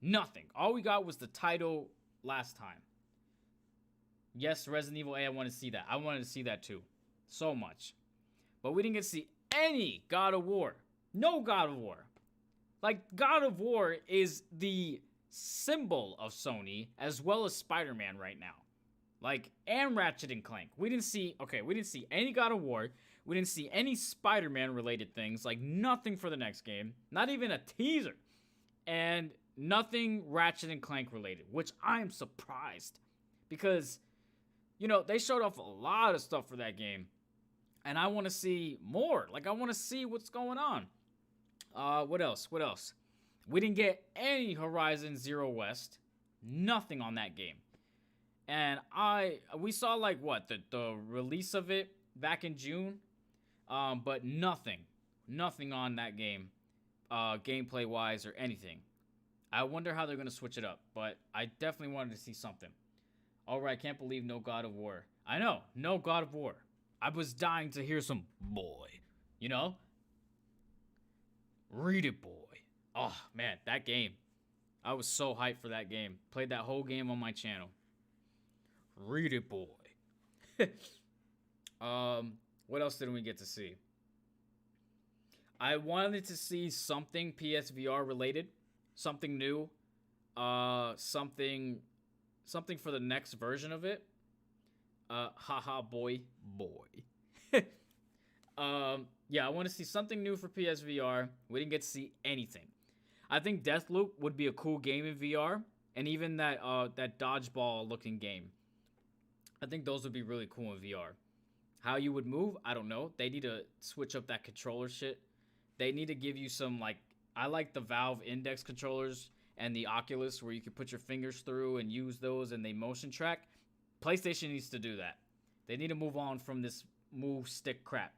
Nothing. All we got was the title last time. Yes, Resident Evil 8, I want to see that. I wanted to see that too. So much. But we didn't get to see any God of War. No God of War. Like, God of War is the symbol of Sony as well as Spider-Man right now. Like, and Ratchet and Clank. We didn't see any God of War. We didn't see any Spider-Man related things. Like, nothing for the next game. Not even a teaser. And nothing Ratchet and Clank related, which I am surprised. Because, you know, they showed off a lot of stuff for that game. And I want to see more. Like, I want to see what's going on. What else? We didn't get any Horizon Zero West. Nothing on that game. And we saw, like, what? The release of it back in June. But nothing on that game, gameplay-wise or anything. I wonder how they're going to switch it up, but I definitely wanted to see something. Alright, can't believe no God of War. I know, no God of War. I was dying to hear some boy, you know? Read it, boy. Oh, man, that game. I was so hyped for that game. Played that whole game on my channel. Read it, boy. What else didn't we get to see? I wanted to see something PSVR related, something new, something for the next version of it. Haha, boy. Yeah, I want to see something new for PSVR. We didn't get to see anything. I think Deathloop would be a cool game in VR, and even that dodgeball looking game. I think those would be really cool in VR. How you would move, I don't know. They need to switch up that controller shit. They need to give you some, like, I like the Valve Index controllers and the Oculus where you can put your fingers through and use those and they motion track. PlayStation needs to do that. They need to move on from this move stick crap.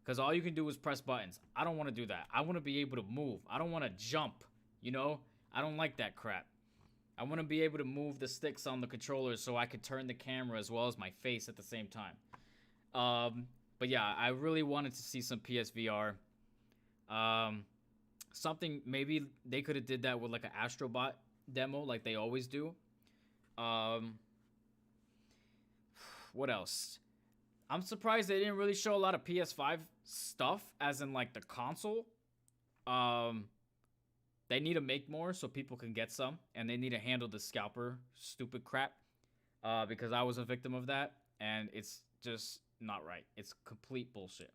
Because all you can do is press buttons. I don't want to do that. I want to be able to move. I don't want to jump, you know? I don't like that crap. I want to be able to move the sticks on the controllers so I could turn the camera as well as my face at the same time. But yeah, I really wanted to see some PSVR. Something, maybe they could have did that with like an Astrobot demo like they always do. What else? I'm surprised they didn't really show a lot of PS5 stuff, as in like the console. They need to make more so people can get some, and they need to handle the scalper stupid crap, because I was a victim of that, and it's just not right. It's complete bullshit.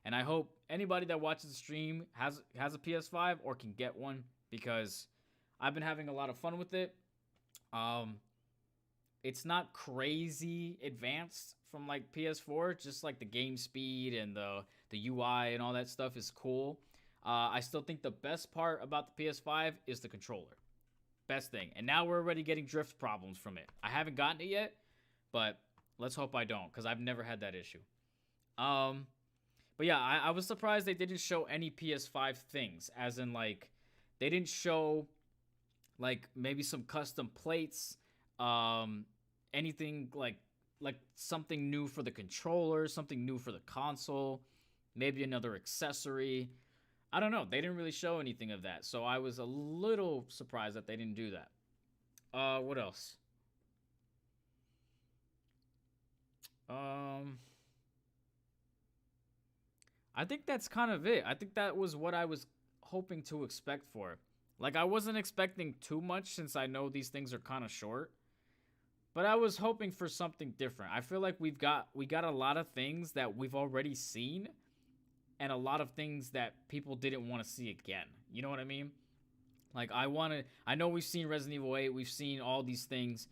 And I hope anybody that watches the stream has a PS5 or can get one, because I've been having a lot of fun with it. It's not crazy advanced from like PS4, just like the game speed and the UI and all that stuff is cool. I still think the best part about the PS5 is the controller. Best thing. And now we're already getting drift problems from it. I haven't gotten it yet, but let's hope I don't, because I've never had that issue. But yeah, I was surprised they didn't show any PS5 things, as in like they didn't show like maybe some custom plates, anything like something new for the controller, something new for the console, maybe another accessory. I don't know. They didn't really show anything of that, so I was a little surprised that they didn't do that. What else? I think that's kind of it. I think that was what I was hoping to expect for. Like, I wasn't expecting too much since I know these things are kind of short. But I was hoping for something different. I feel like we got a lot of things that we've already seen, and a lot of things that people didn't want to see again. You know what I mean? Like, I know we've seen Resident Evil 8, we've seen all these things,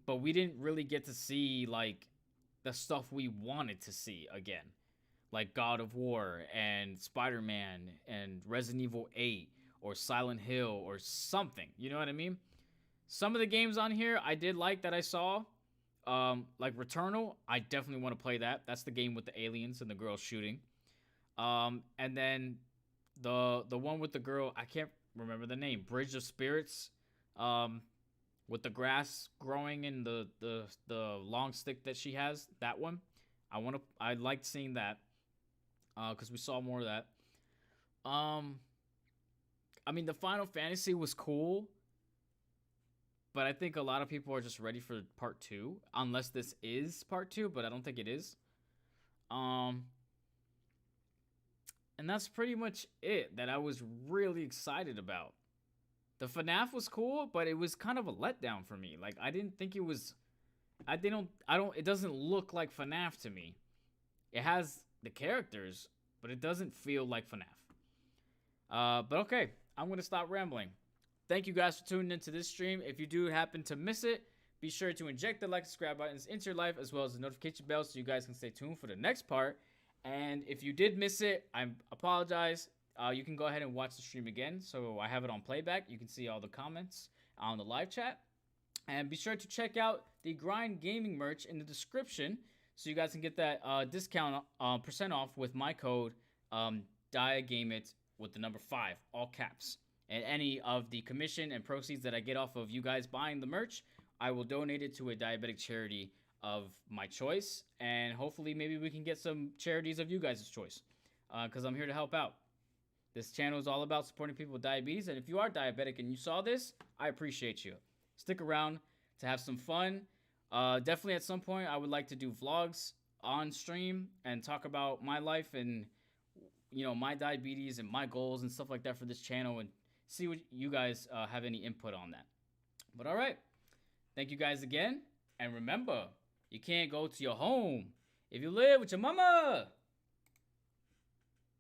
but we didn't really get to see, like, the stuff we wanted to see again. Like God of War and Spider-Man and Resident Evil 8 or Silent Hill or something. You know what I mean? Some of the games on here I did like that I saw. Like Returnal, I definitely want to play that. That's the game with the aliens and the girl shooting. And then the one with the girl, I can't remember the name. Bridge of Spirits. With the grass growing in the long stick that she has. That one. I liked seeing that. Because we saw more of that. I mean, the Final Fantasy was cool, but I think a lot of people are just ready for part 2, unless this is part 2, but I don't think it is. And that's pretty much it that I was really excited about. The FNAF was cool, but it was kind of a letdown for me. Like, I didn't think it was, it doesn't look like FNAF to me. It has the characters, but it doesn't feel like FNAF. But okay, I'm going to stop rambling. Thank you guys for tuning into this stream. If you do happen to miss it, be sure to inject the like and subscribe buttons into your life, as well as the notification bell, so you guys can stay tuned for the next part. And if you did miss it, I apologize. You can go ahead and watch the stream again. So I have it on playback. You can see all the comments on the live chat. And be sure to check out the Grind Gaming merch in the description, so you guys can get that discount % off with my code DIAGAMEIT with the number 5, all caps. And any of the commission and proceeds that I get off of you guys buying the merch, I will donate it to a diabetic charity of my choice. And hopefully maybe we can get some charities of you guys' choice, because I'm here to help out. This channel is all about supporting people with diabetes. And if you are diabetic and you saw this, I appreciate you. Stick around to have some fun. Definitely at some point I would like to do vlogs on stream and talk about my life and, you know, my diabetes and my goals and stuff like that for this channel, and see what you guys have any input on that. But all right, thank you guys again, and remember, you can't go to your home if you live with your mama.